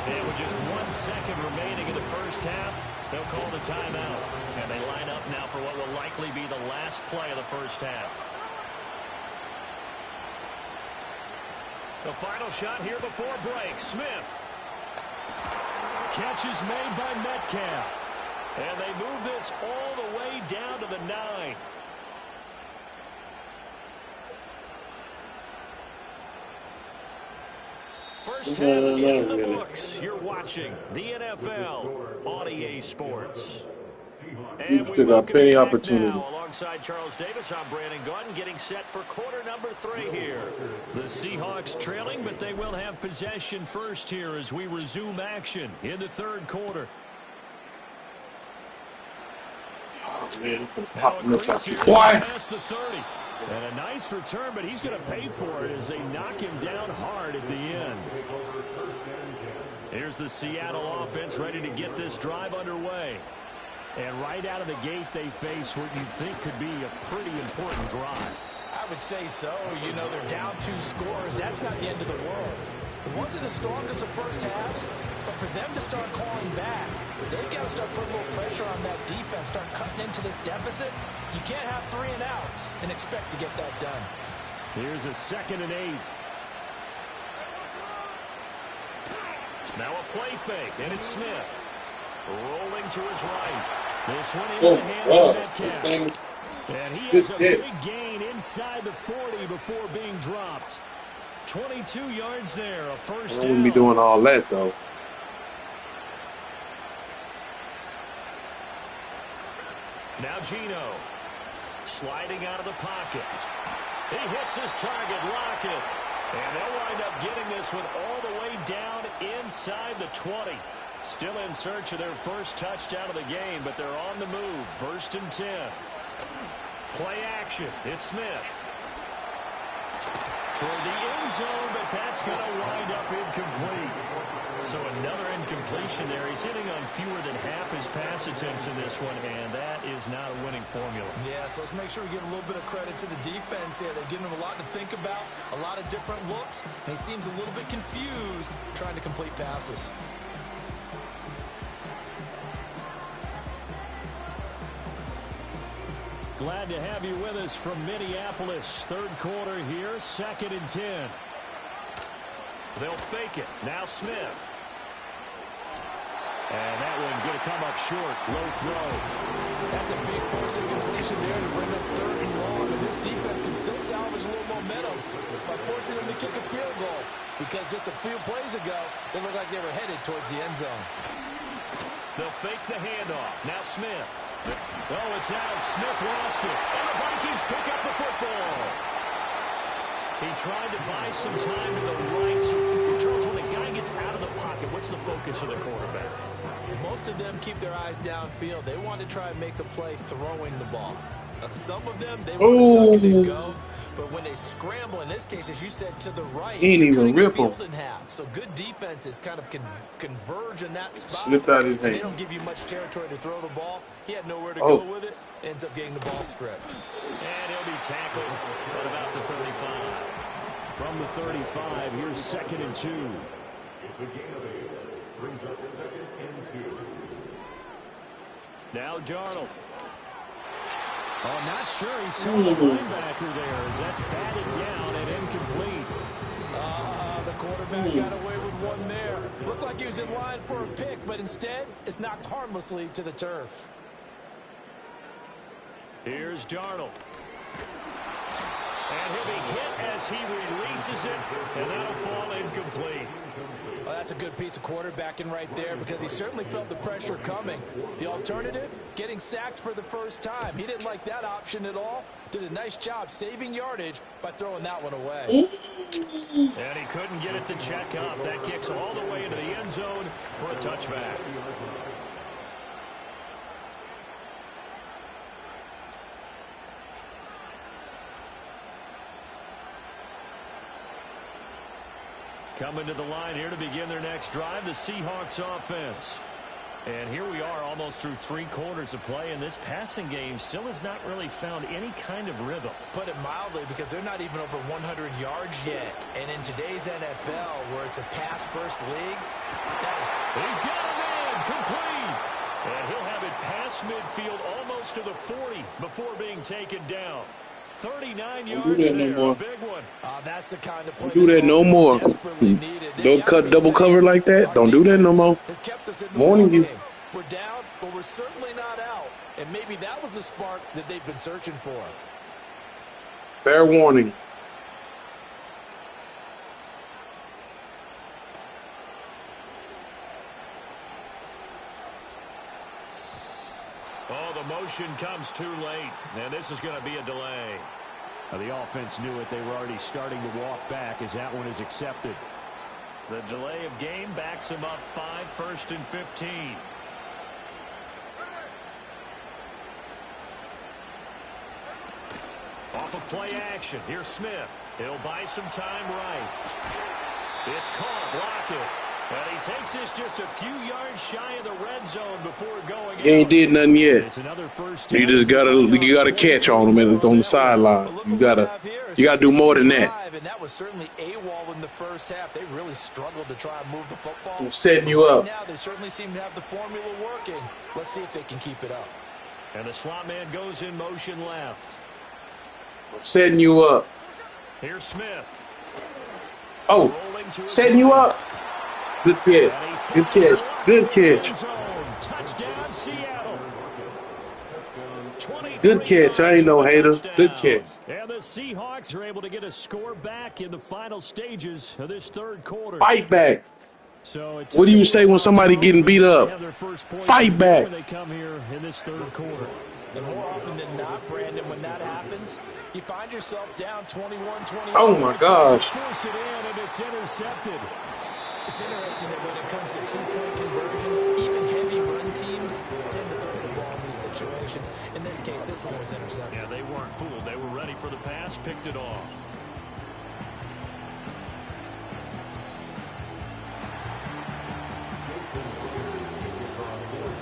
S6: And with just 1 second remaining in the first half, they'll call the timeout. And they line up now for what will likely be the last play of the first half. The final shot here before break. Smith. Catch is made by Metcalf. And they move this all the way down to the 9. First half in the books. You're watching the NFL on EA Sports. And we
S5: still got plenty opportunity.
S6: now alongside Charles Davis. I'm Brandon Gordon getting set for quarter number 3 here. The Seahawks trailing, but they will have possession first here as we resume action in the third quarter.
S5: Oh, man, it's
S6: Now
S5: popping this out.
S6: here
S5: Why?
S6: past the 30. And a nice return, but he's going to pay for it as they knock him down hard at the end. Here's the Seattle offense ready to get this drive underway. And right out of the gate, they face what you'd think could be a pretty important drive.
S7: I would say so. You know, they're down 2 scores. That's not the end of the world. It wasn't the strongest of first halves, but for them to start calling back, they've got to start putting a little pressure on that defense, start cutting into this deficit. You can't have 3 and outs and expect to get that done.
S6: Here's a 2nd and 8. Now a play fake, and it's Smith. Rolling to his right. This one into the hands of Metcalf. And he has a big gain inside the 40 before being dropped. 22 yards there, a first down.
S5: I wouldn't be doing all that, though.
S6: Now Gino. Sliding out of the pocket. He hits his target, Lockett. And they'll wind up getting this one all the way down inside the 20. Still in search of their first touchdown of the game, but they're on the move. 1st and 10. Play action. It's Smith. Toward the end zone, but that's going to wind up incomplete. So another incompletion there. He's hitting on fewer than half his pass attempts in this one, and that is not a winning formula.
S7: Yeah, so let's make sure we give a little bit of credit to the defense here. They've given him a lot to think about, a lot of different looks, and he seems a little bit confused trying to complete passes.
S6: Glad to have you with us from Minneapolis. Third quarter here, 2nd and 10. They'll fake it. Now Smith. And that one going to come up short. Low throw.
S7: That's a big force of completion there to bring up 3rd and long. And this defense can still salvage a little momentum by forcing them to kick a field goal. Because just a few plays ago, they looked like they were headed towards the end zone.
S6: They'll fake the handoff. Now Smith. Oh, it's out. Smith lost it. And the Vikings pick up the football. He tried to buy some time to the right. So, Charles, when a guy gets out of the pocket, what's the focus of the quarterback?
S7: Most of them keep their eyes downfield. They want to try and make a play throwing the ball. Some of them, they want to tuck it and go. But when they scramble, in this case, as you said, to the right,
S5: he ain't even rip him.
S7: In half. So good defenses kind of converge in that spot.
S5: Slipped out his hand.
S7: They don't give you much territory to throw the ball. He had nowhere to go with it. Ends up getting the ball stripped.
S6: And he'll be tackled at about the 35. From the 35, here's 2nd and 2.
S4: It's a gain of 8. Brings up 2nd and 2.
S6: Now Darnold. Oh, not sure he saw the linebacker there as that's batted down and incomplete.
S7: The quarterback got away with one there. Looked like he was in line for a pick, but instead it's knocked harmlessly to the turf.
S6: Here's Darnold. And he'll be hit as he releases it, and that'll fall incomplete.
S7: Well, that's a good piece of quarterbacking right there because he certainly felt the pressure coming. The alternative, getting sacked for the first time. He didn't like that option at all. Did a nice job saving yardage by throwing that one away.
S6: And he couldn't get it to check up. That kicks all the way into the end zone for a touchback. Coming to the line here to begin their next drive, the Seahawks offense. And here we are almost through 3 quarters of play, and this passing game still has not really found any kind of rhythm.
S7: Put it mildly, because they're not even over 100 yards yet. And in today's NFL, where it's a pass-first league, that is...
S6: He's got a man, complete. And he'll have it past midfield almost to the 40 before being taken down. 39 yards there, a big one.
S7: That's the kind of play.
S5: Don't do that no more. Don't cut double cover like that. Don't do that no more. Warning you.
S7: We're down, but we're certainly not out. And maybe that was the spark that they've been searching for.
S5: Fair warning.
S6: Oh, the motion comes too late, and this is going to be a delay.
S8: Now, the offense knew it. They were already starting to walk back as that one is accepted.
S6: The delay of game backs him up 5, 1st and 15. Off of play action. Here's Smith. He'll buy some time right. It's caught. Block it. And he takes this just a few yards shy of the red zone before going.
S5: He ain't did nothing yet.
S6: It's another first.
S5: You just gotta catch on him on the sideline. You gotta do more than that.
S7: And that was certainly AWOL in the first half. They really struggled to try and move the football.
S5: I'm setting you up.
S7: Right now, they certainly seem to have the formula working. Let's see if they can keep it up.
S6: And the slot man goes in motion left.
S5: I'm setting you up.
S6: Here's Smith.
S5: Oh, setting you up. Good catch. Good catch. Good catch.
S6: Touchdown, Seattle.
S5: Good catch. I ain't no hater. Good catch.
S6: And the Seahawks are able to get a score back in the final stages of this third quarter.
S5: Fight back.
S6: So
S5: what do you say when somebody getting beat up? Fight back.
S6: They come here in this third quarter.
S7: And more often than not, Brandon, when that happens, you find yourself down 21-20.
S5: Oh my gosh.
S6: Force it in, and it's intercepted.
S7: It's interesting that when it comes to two-point conversions, even heavy run teams tend to throw the ball in these situations. In this case, this one was intercepted.
S6: Yeah, they weren't fooled. They were ready for the pass, picked it off.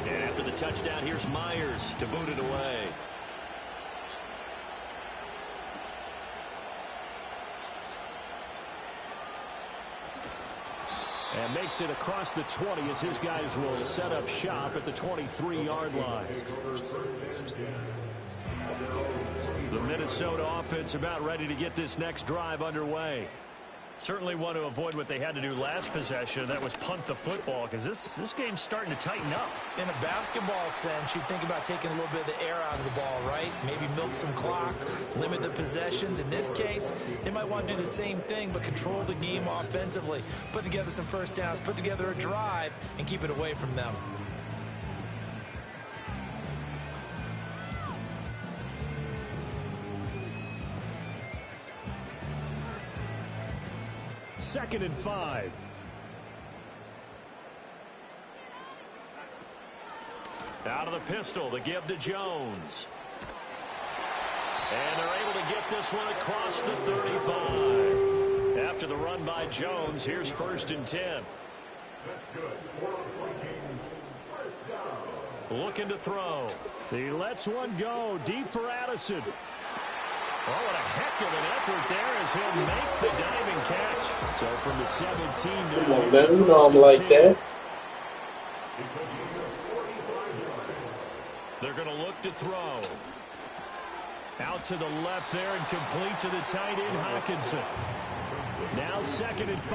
S6: And after the touchdown, here's Myers to boot it away. And makes it across the 20 as his guys will set up shop at the 23-yard line. The Minnesota offense about ready to get this next drive underway. Certainly want to avoid what they had to do last possession. That was punt the football, because this game's starting to tighten up.
S7: In a basketball sense, you think about taking a little bit of the air out of the ball, right? Maybe milk some clock, limit the possessions. In this case, they might want to do the same thing, but control the game offensively. Put together some first downs, put together a drive, and keep it away from them.
S6: Second and 5. Out of the pistol, the give to Jones. And they're able to get this one across the 35. After the run by Jones, here's 1st and 10. Looking to throw. He lets one go deep for Addison. Oh, what a heck of an effort there as he'll make the diving catch. So from the 17 now.
S5: Come on, man. You know I'm like that.
S6: They're going to look to throw. Out to the left there and complete to the tight end, Hawkinson. Now 2nd and 5.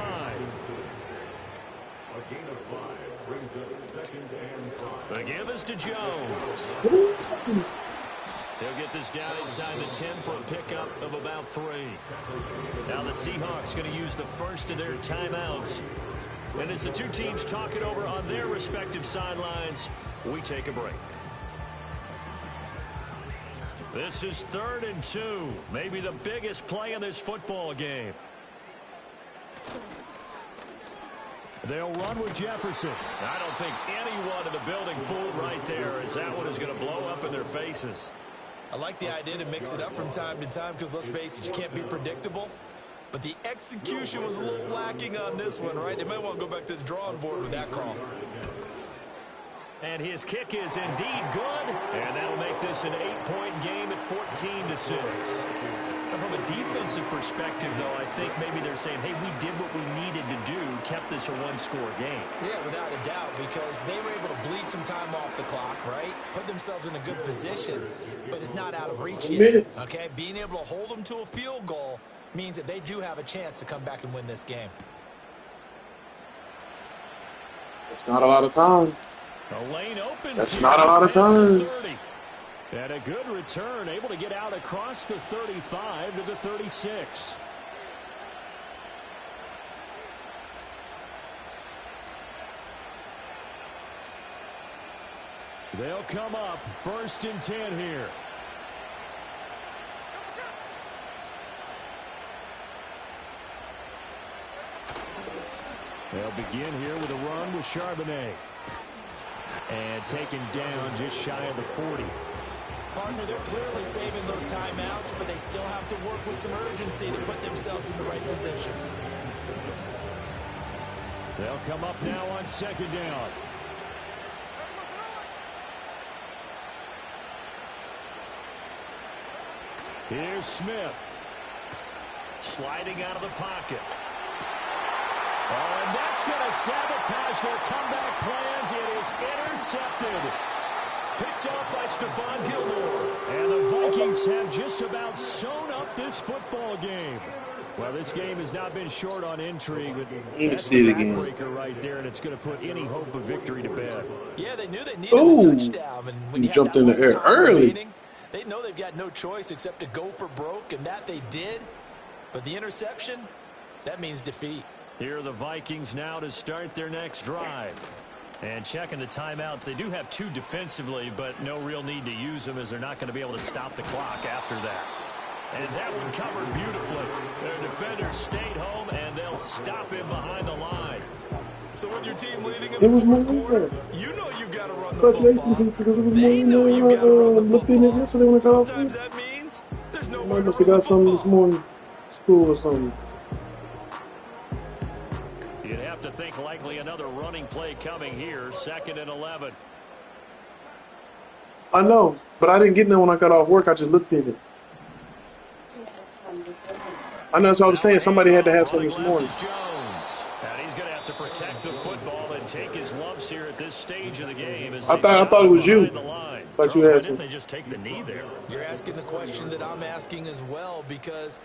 S4: A gain of 5 brings up 2nd and 5.
S6: The give is to Jones. He'll get this down inside the 10 for a pickup of about 3. Now the Seahawks going to use the first of their timeouts. And as the two teams talk it over on their respective sidelines, we take a break. This is 3rd and 2. Maybe the biggest play in this football game.
S8: They'll run with Jefferson.
S6: I don't think anyone in the building fooled right there, as that one is going to blow up in their faces.
S7: I like the idea to mix it up from time to time because, let's face it, you can't be predictable. But the execution was a little lacking on this one, right? They might want to go back to the drawing board with that call.
S6: And his kick is indeed good, and that'll make this an 8-point game at 14-6. From a defensive perspective, though, I think maybe they're saying, hey, we did what we needed to do, kept this a one-score game.
S7: Yeah, without a doubt, because they were able to bleed some time off the clock, right? Put themselves in a good position, but it's not out of reach yet, okay? Being able to hold them to a field goal means that they do have a chance to come back and win this game.
S5: It's not a lot of time.
S6: The lane opens.
S5: That's not a lot of time.
S8: And a good return, able to get out across the 35 to the 36. They'll come up 1st and 10 here. They'll begin here with a run with Charbonnet. And taken down just shy of the 40.
S7: Partner, they're clearly saving those timeouts, but they still have to work with some urgency to put themselves in the right position.
S8: They'll come up now on 2nd down. Here's Smith.
S6: Sliding out of the pocket.
S8: Oh, and that's going to sabotage their comeback plans. It is intercepted.
S6: Picked off by Stephon Gilmore.
S8: And the Vikings have just about sewn up this football game. Well, this game has not been short on intrigue, but that's the backbreaker right there, and it's going to put any hope of victory to bed.
S7: Yeah, they knew they needed a touchdown. And when you
S5: jumped in the air early.
S7: Remaining, they know they've got no choice except to go for broke, and that they did. But the interception, that means defeat.
S6: Here are the Vikings now to start their next drive. And checking the timeouts, they do have 2 defensively, but no real need to use them as they're not going to be able to stop the clock after that. And that one covered beautifully. Their defenders stayed home, and they'll stop him behind the line.
S7: So with your team leading in the fourth quarter, you know you've got to run the football. They know you've got to run the football. Sometimes that means there's no way to
S5: must have got something this morning, school or something.
S6: You'd have to think likely another running play coming here, 2nd and 11.
S5: I know, but I didn't get none when I got off work. I just looked at it. I know that's what I was saying. Somebody had to have something this morning.
S6: And he's going to have to protect the football and take his lumps here at this stage of the game.
S5: I thought it was you.
S6: I
S5: thought you had some.
S6: They just take the knee there.
S7: You're asking the question that I'm asking as well, because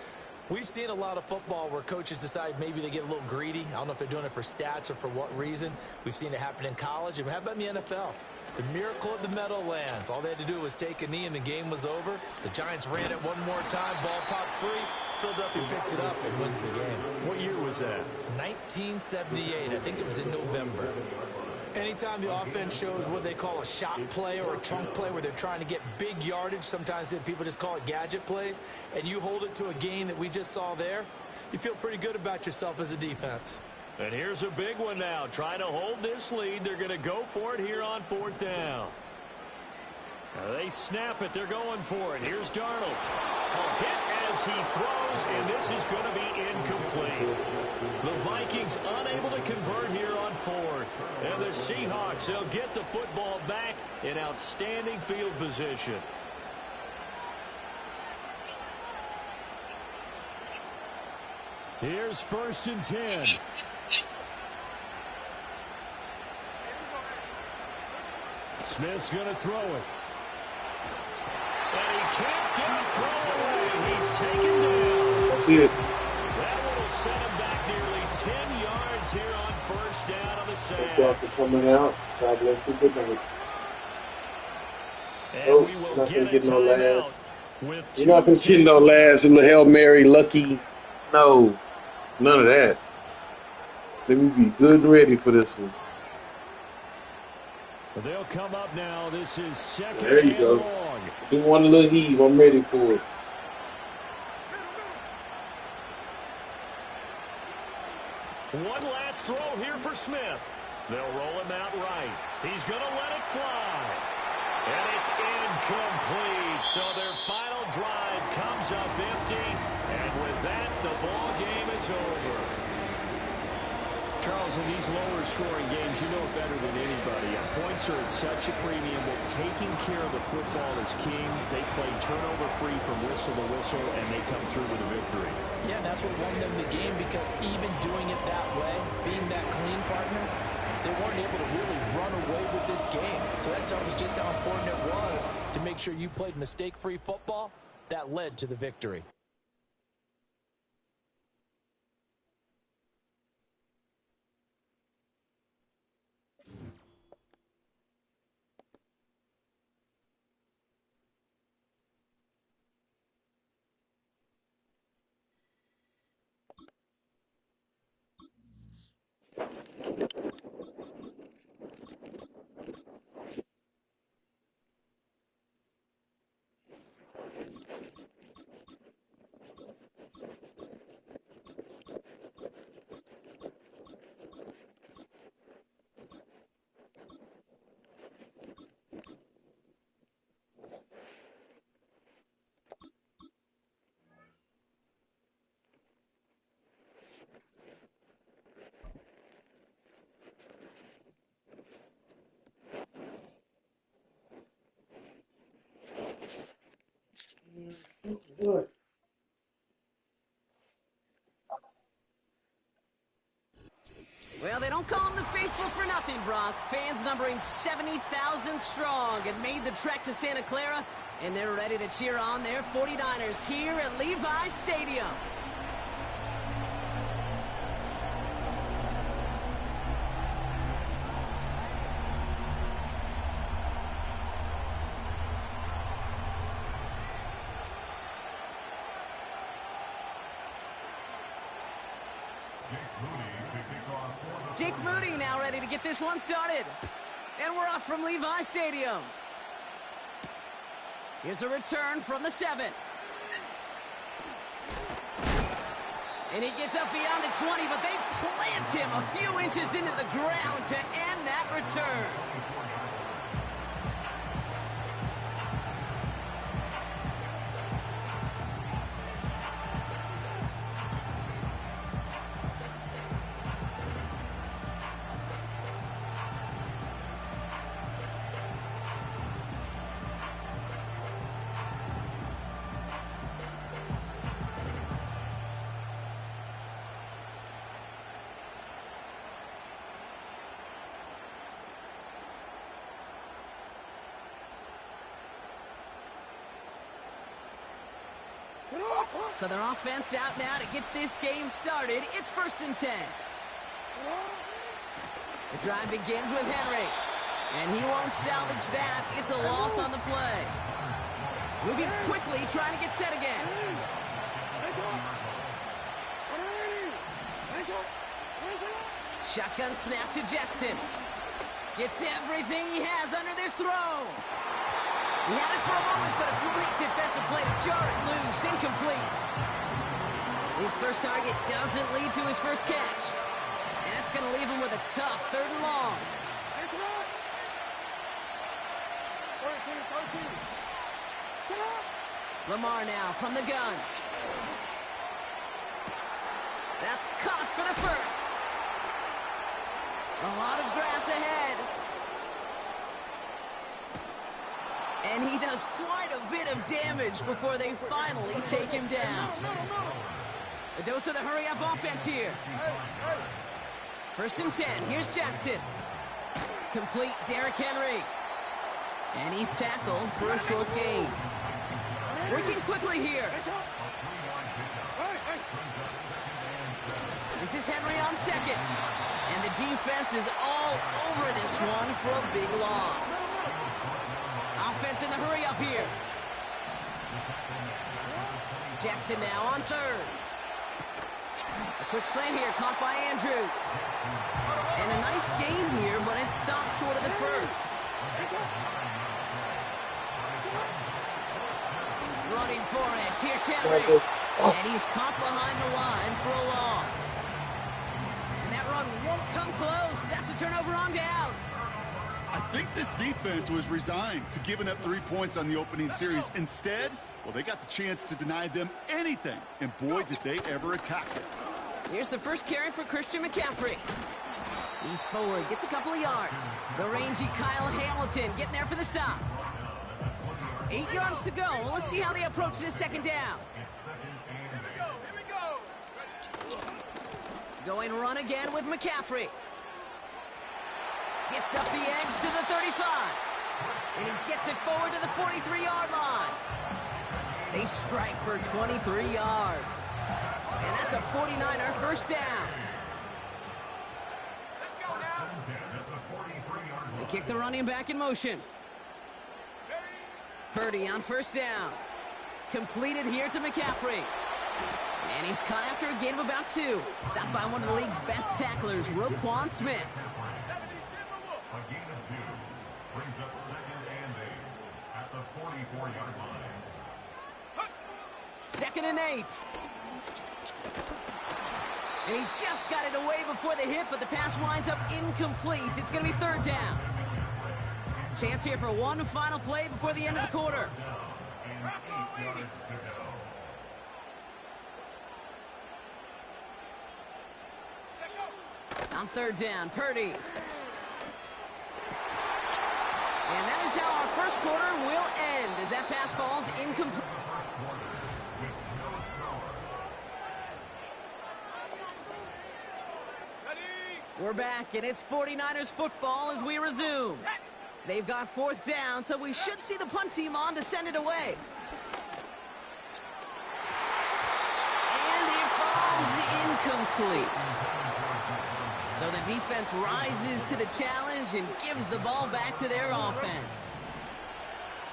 S7: we've seen a lot of football where coaches decide maybe they get a little greedy. I don't know if they're doing it for stats or for what reason. We've seen it happen in college. And how about in the NFL? The miracle of the Meadowlands. All they had to do was take a knee and the game was over. The Giants ran it one more time. Ball popped free. Philadelphia picks it up and wins the game.
S6: What year was that?
S7: 1978. I think it was in November. Anytime the offense shows what they call a shot play or a chunk play where they're trying to get big yardage, sometimes people just call it gadget plays, and you hold it to a gain that we just saw there, you feel pretty good about yourself as a defense.
S6: And here's a big one now. Trying to hold this lead. They're going to go for it here on 4th down. They snap it. They're going for it. Here's Darnold. A hit as he throws, and this is going to be incomplete. The Vikings unable to convert here on 4th. And the Seahawks, they'll get the football back in outstanding field position.
S8: Here's 1st and 10. Smith's going to throw it.
S6: And he can't get a throw away. He's taken down.
S5: That's it.
S6: That one will set him back nearly 10 yards here on 1st down on the sack.
S5: Thank you for coming out. God bless you. Good night.
S8: And
S5: Oh,
S8: we
S5: you're
S8: will
S5: not
S8: get
S5: gonna
S8: a
S5: get no
S8: timeout
S5: last.
S8: with
S5: You're not gonna
S8: 2
S5: get no
S8: tenths
S5: last in the Hail Mary lucky. No, none of that. Let me be good and ready for this one.
S8: They'll come up now. This is second
S5: There you
S8: and
S5: go.
S8: long.
S5: Do one little heave. I'm ready for it.
S8: One last throw here for Smith. They'll roll him out right. He's going to let it fly. And it's incomplete. So their final drive comes up empty. And with that, the ball game is over. Charles, in these lower scoring games, you know it better than anybody. Points are at such a premium that taking care of the football is king. They play turnover free from whistle to whistle, and they come through with a victory.
S7: Yeah, and that's what won them the game, because even doing it that way, being that clean partner, they weren't able to really run away with this game. So that tells us just how important it was to make sure you played mistake-free football. That led to the victory.
S5: What?
S1: Well, they don't call them the faithful for nothing, Brock. Fans numbering 70,000 strong have made the trek to Santa Clara, and they're ready to cheer on their 49ers here at Levi Stadium. Jake Moody now ready to get this one started. And we're off from Levi Stadium. Here's a return from the 7. And he gets up beyond the 20, but they plant him a few inches into the ground to end that return. So their offense out now to get this game started. It's 1st and 10. The drive begins with Henry. And he won't salvage that. It's a loss on the play. Moving quickly, trying to get set again. Shotgun snap to Jackson. Gets everything he has under this throw. He had it for a moment, but a great defensive play to jar it loose. Incomplete. His first target doesn't lead to his first catch. And that's going to leave him with a tough 3rd and long. Lamar now from the gun. That's caught for the first. A lot of grass ahead. And he does quite a bit of damage before they finally take him down. A dose of the hurry-up offense here. 1st and 10. Here's Jackson. Complete Derrick Henry. And he's tackled for a short gain. Working quickly here. This is Henry on 2nd. And the defense is all over this one for a big loss. Offense defense in the hurry up here. Jackson now on third. A quick slant here, caught by Andrews. And a nice game here, but it stopped short of the first. Running for it. Here's Henry. And he's caught behind the line for a loss. And that run won't come close. That's a turnover on downs.
S2: I think this defense was resigned to giving up 3 points on the opening series. Instead, well, they got the chance to deny them anything. And boy, did they ever attack it.
S1: Here's the first carry for Christian McCaffrey. He's forward, gets a couple of yards. The rangy Kyle Hamilton getting there for the stop. 8 yards to go. Well, let's see how they approach this second down. Going run again with McCaffrey. Gets up the edge to the 35. And he gets it forward to the 43-yard line. They strike for 23 yards. And that's a 49er first down. They kick the running back in motion. Purdy on first down. Completed here to McCaffrey. And he's caught after a gain of about 2. Stopped by one of the league's best tacklers, Roquan Smith.
S4: A gain of 2 brings up 2nd and 8 at the 44-yard line.
S1: 2nd and 8. And he just got it away before the hit, but the pass winds up incomplete. It's going to be 3rd down. Chance here for one final play before the end of the quarter.
S4: And 8 yards to go.
S1: On 3rd down, Purdy. And that is how our first quarter will end as that pass falls incomplete. We're back, and it's 49ers football as we resume. They've got 4th down, so we should see the punt team on to send it away. And it falls incomplete. So the defense rises to the challenge and gives the ball back to their offense.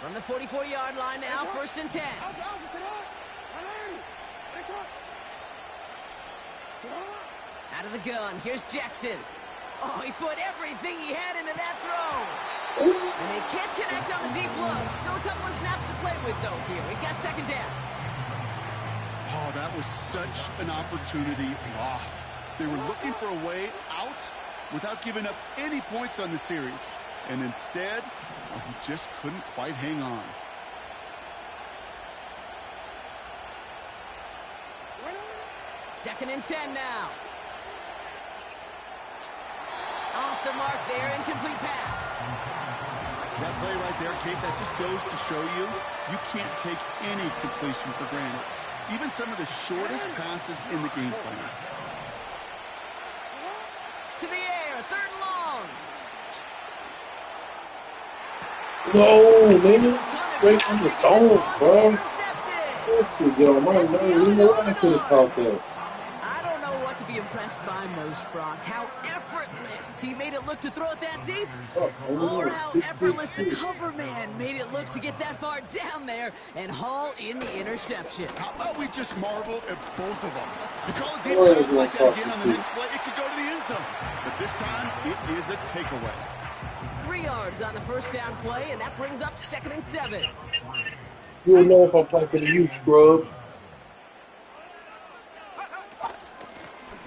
S1: From the 44-yard line now, 1st and 10. Out of the gun, here's Jackson. Oh, he put everything he had into that throw. And they can't connect on the deep look. Still a couple of snaps to play with, though, here. We've got 2nd down.
S2: Oh, that was such an opportunity lost. They were looking for a way out without giving up any points on the series. And instead, well, he just couldn't quite hang on.
S1: Second and 10 now. Off the mark there, incomplete pass.
S2: That play right there, Kate, that just goes to show you, you can't take any completion for granted. Even some of the shortest passes in the game plan.
S1: To the air, 3rd and long.
S5: No, man. Straight on the dome, bro. That's shit get on my nerves. You know I could have caught that.
S1: I don't know what to be impressed by most, Brock. How effortless he made it look to throw it that deep, or how effortless the cover man made it look to get that far down there and haul in the interception.
S2: How about we just marvel at both of them? You call a deep pass like that again on the next play, it could go to the end zone. But this time, it is a takeaway.
S1: 3 yards on the first down play, and that brings up 2nd and 7.
S5: You'll know if I'm playing you, scrub.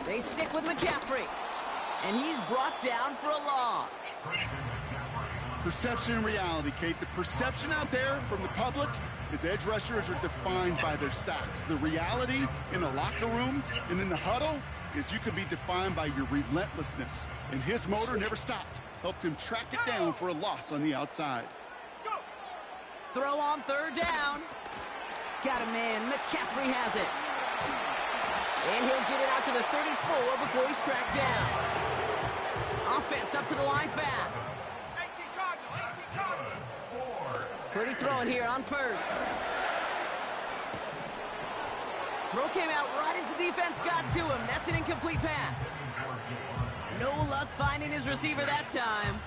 S1: They stick with McCaffrey, and he's brought down for a loss.
S2: Perception and reality, Kate. The perception out there from the public is edge rushers are defined by their sacks. The reality in a locker room and in the huddle is you can be defined by your relentlessness. And his motor never stopped. Helped him track it down for a loss on the outside.
S1: Throw on 3rd down. Got a man. McCaffrey has it. And he'll get it out to the 34 before he's tracked down. Offense up to the line fast.
S3: 18 Cardinal.
S1: Pretty throwing here on 1st. Throw came out right as the defense got to him. That's an incomplete pass. No luck finding his receiver that time.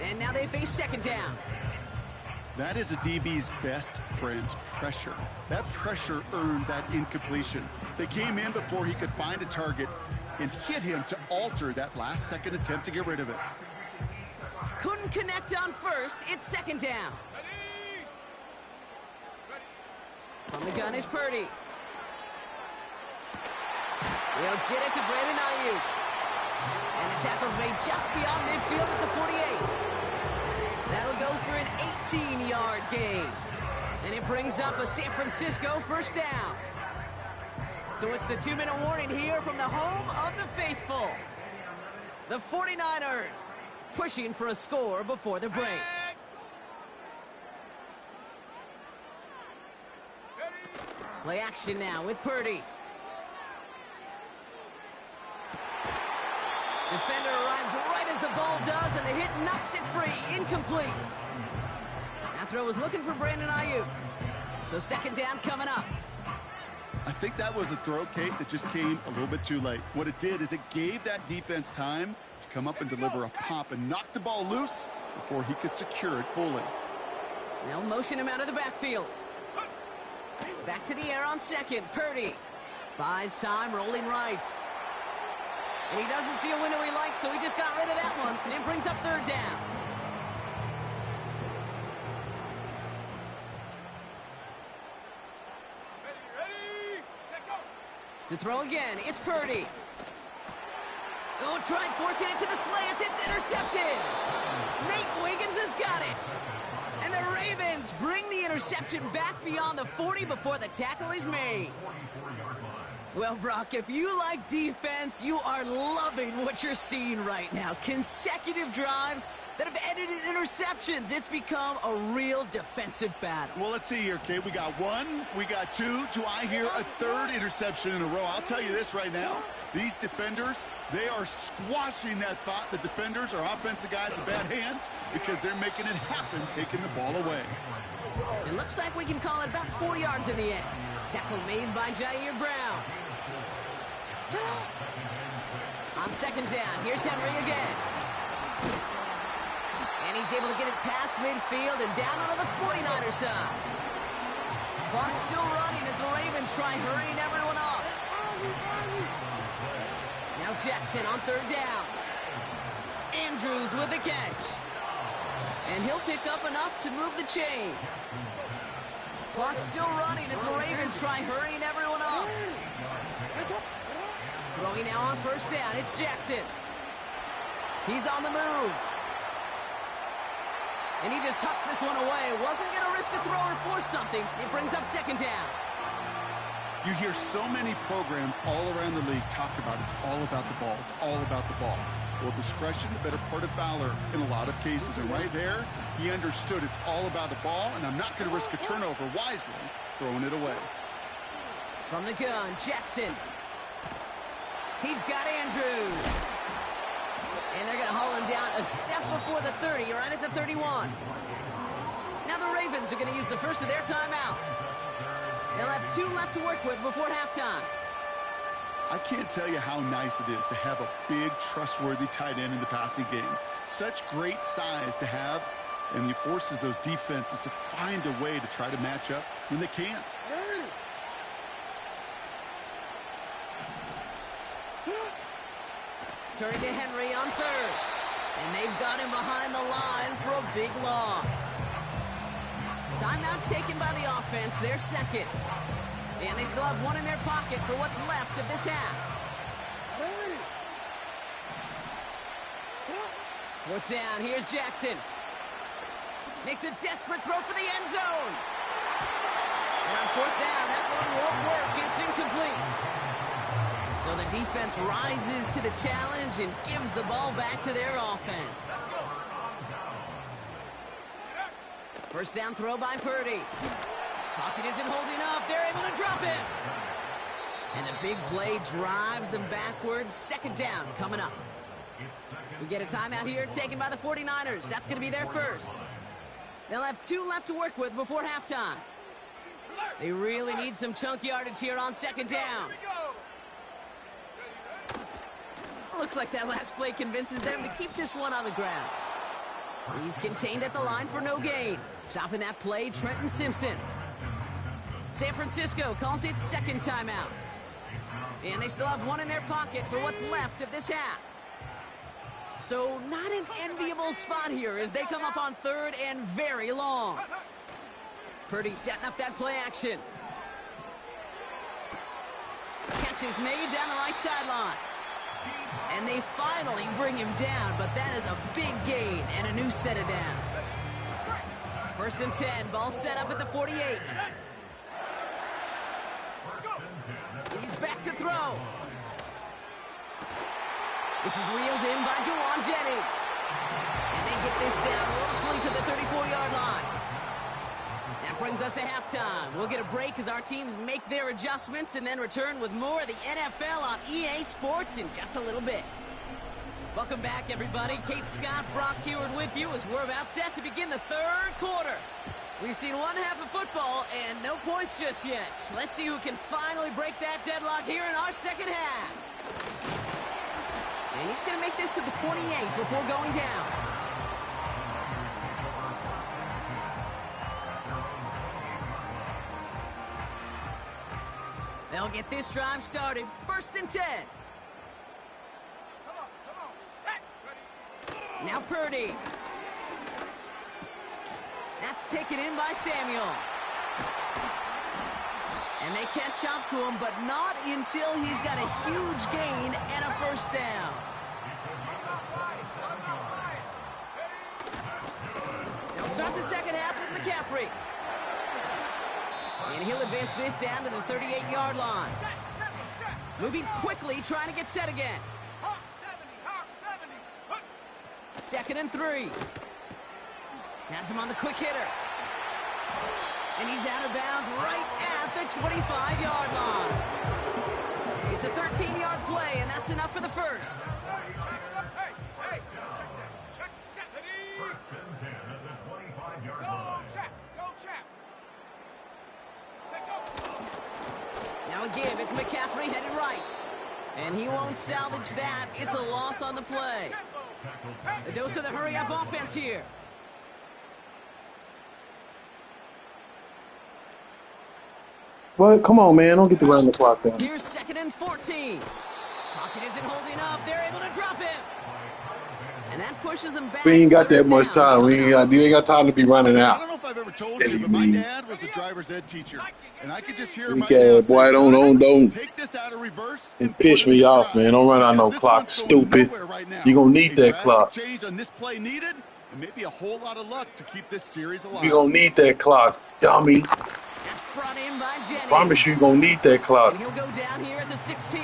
S1: And now they face 2nd down.
S2: That is a DB's best friend, pressure. That pressure earned that incompletion. They came in before he could find a target and hit him to alter that last-second attempt to get rid of it.
S1: Couldn't connect on first. It's second down. From the gun is Purdy. He'll get it to Brandon Ayuk. And the tackle's made just beyond midfield at the 48. That'll go for an 18-yard gain. And it brings up a San Francisco first down. So it's the 2-minute warning here from the home of the faithful. The 49ers pushing for a score before the break. Play action now with Purdy. Defender arrives right as the ball does, and the hit knocks it free. Incomplete. That throw was looking for Brandon Ayuk. So second down coming up.
S2: I think that was a throw, Kate, that just came a little bit too late. What it did is it gave that defense time to come up and deliver a pop and knock the ball loose before he could secure it fully.
S1: They'll motion him out of the backfield. Back to the air on second. Purdy buys time, rolling right. And he doesn't see a window he likes, so he just got rid of that one. And brings up third down. To throw again, it's Purdy. Oh, trying forcing it to the slants. It's intercepted. Nate Wiggins has got it. And the Ravens bring the interception back beyond the 40 before the tackle is made. Well, Brock, if you like defense, you are loving what you're seeing right now. Consecutive drives that have ended in interceptions. It's become a real defensive battle.
S2: Well, let's see here, Kate. We got one, we got two. Do I hear a third interception in a row? I'll tell you this right now. These defenders, they are squashing that thought. The defenders are offensive guys with bad hands because they're making it happen, taking the ball away.
S1: It looks like we can call it about 4 yards in the end. Tackle made by Jair Brown. On second down, here's Henry again. And he's able to get it past midfield and down onto the 49er side. Clock's still running as the Ravens try hurrying everyone up. Now Jackson on third down. Andrews with the catch. And he'll pick up enough to move the chains. Clock's still running as the Ravens try hurrying everyone up. Throwing now on first down, it's Jackson. He's on the move. And he just hucks this one away. Wasn't going to risk a throw or force something. It brings up second down.
S2: You hear so many programs all around the league talk about it's all about the ball. It's all about the ball. Well, discretion, the better part of valor in a lot of cases. And right there, he understood it's all about the ball, and I'm not going to risk a turnover wisely, throwing it away.
S1: From the gun, Jackson. He's got Andrews. And they're going to haul him down a step before the 30, right at the 31. Now the Ravens are going to use the first of their timeouts. They'll have 2 left to work with before halftime.
S2: I can't tell you how nice it is to have a big, trustworthy tight end in the passing game. Such great size to have, and he forces those defenses to find a way to try to match up when they can't.
S1: Turning to Henry on third. And they've got him behind the line for a big loss. Timeout taken by the offense, their second. And they still have one in their pocket for what's left of this half. Fourth down, here's Jackson. Makes a desperate throw for the end zone. And on fourth down, that one won't work. It's incomplete. So the defense rises to the challenge and gives the ball back to their offense. First down throw by Purdy. Pocket isn't holding up. They're able to drop it. And the big play drives them backwards. Second down coming up. We get a timeout here taken by the 49ers. That's going to be their first. They'll have 2 left to work with before halftime. They really need some chunk yardage here on second down. Looks like that last play convinces them to keep this one on the ground. He's contained at the line for no gain. Stopping that play, Trenton Simpson. San Francisco calls it second timeout. And they still have one in their pocket for what's left of this half. So not an enviable spot here as they come up on third and very long. Purdy setting up that play action. Catch is made down the right sideline. And they finally bring him down, but that is a big gain and a new set of downs. First and 10, ball set up at the 48. He's back to throw. This is reeled in by Juwan Jennings. And they get this down roughly to the 34-yard line. That brings us to halftime. We'll get a break as our teams make their adjustments and then return with more of the NFL on EA Sports in just a little bit. Welcome back, everybody. Kate Scott, Brock Heward with you as we're about set to begin the third quarter. We've seen one half of football and no points just yet. Let's see who can finally break that deadlock here in our second half. And he's going to make this to the 28 before going down. They'll get this drive started. First and 10. Now Purdy. That's taken in by Samuel. And they catch up to him, but not until he's got a huge gain and a first down. They'll start the second half with McCaffrey. And he'll advance this down to the 38-yard line. Moving quickly, trying to get set again. Second and 3. Has him on the quick hitter. And he's out of bounds right at the 25-yard line. It's a 13-yard play, and that's enough for the first. Now a give. It's McCaffrey headed right. And he won't salvage that. It's a loss on the play. A dose of the hurry-up offense here.
S5: Well, come on, man. Don't get to run the clock down.
S1: Here's second and 14. Pocket isn't holding up. They're able to drop him. And that pushes him back.
S5: We ain't got that much time. You ain't got time to be running out.
S2: I don't know if I've ever told you, but my dad was a driver's ed teacher. And I could just hear him right now
S5: boy,
S2: say,
S5: don't
S2: take this out of reverse
S5: and piss me off, man. Don't run out no clock, stupid. You're going to need that clock.
S2: Change on this play needed, and maybe a whole lot of luck to keep this series alive.
S5: You're going to need that clock, dummy.
S1: That's brought in by Jennings.
S5: Promise you're going to need that clock.
S1: And he'll go down here at the 16.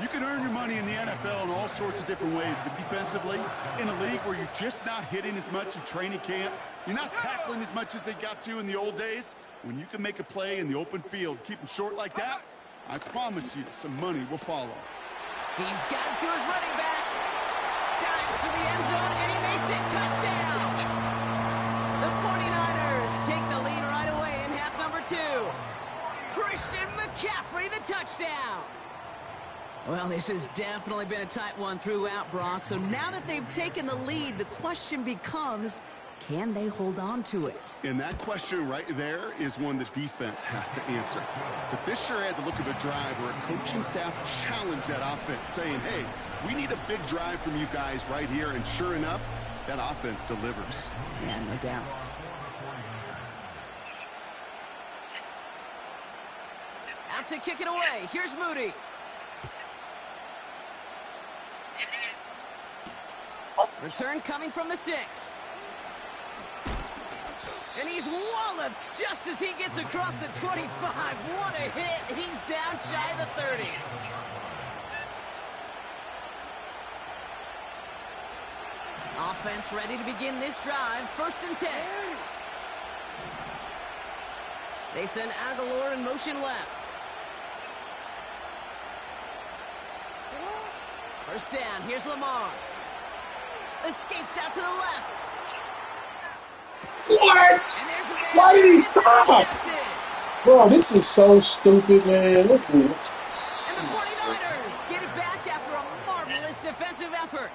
S2: You can earn your money in the NFL in all sorts of different ways, but defensively, in a league where you're just not hitting as much in training camp, you're not tackling as much as they got to in the old days, when you can make a play in the open field, keep them short like that, I promise you some money will follow.
S1: He's got it to his running back. Dives for the end zone, and he makes it touchdown. The 49ers take the lead right away in half number 2. Christian McCaffrey, the touchdown. Well, this has definitely been a tight one throughout, Brock. So now that they've taken the lead, the question becomes, can they hold on to it?
S2: And that question right there is one the defense has to answer. But this sure had the look of a drive where a coaching staff challenged that offense, saying, hey, we need a big drive from you guys right here. And sure enough, that offense delivers.
S1: Yeah, no doubt. Out to kick it away. Here's Moody. Return coming from the 6. And he's walloped just as he gets across the 25. What a hit. He's down shy of the 30. Offense ready to begin this drive. First and 10. They send Aguilar in motion left. First down. Here's Lamar. Escapes out to the left.
S5: What?
S1: And there's a man.
S5: Why did he
S1: It's
S5: stop?
S1: intercepted.
S5: Bro, this is so stupid, man. Look at this.
S1: And the 49ers get it back after a marvelous defensive effort.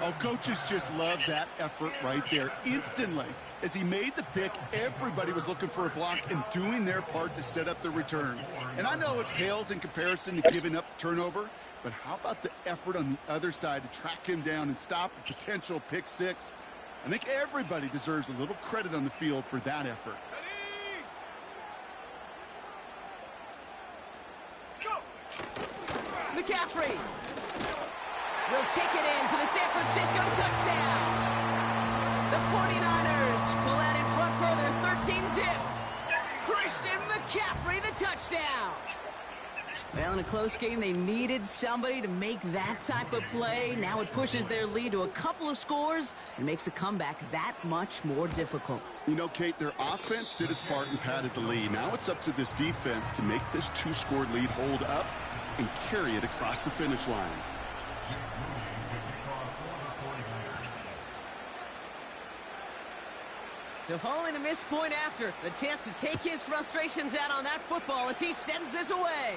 S2: Oh, coaches just love that effort right there. Instantly, as he made the pick, everybody was looking for a block and doing their part to set up the return. And I know it pales in comparison to giving up the turnover, but how about the effort on the other side to track him down and stop a potential pick six? I think everybody deserves a little credit on the field for that effort.
S1: McCaffrey will take it in for the San Francisco touchdown. The 49ers pull out in front further, 13-zip. Christian McCaffrey, the touchdown. Well, in a close game, they needed somebody to make that type of play. Now it pushes their lead to a couple of scores and makes a comeback that much more difficult.
S2: You know, Kate, their offense did its part and padded the lead. Now it's up to this defense to make this two-score lead hold up and carry it across the finish line.
S1: So following the missed point after, the chance to take his frustrations out on that football as he sends this away.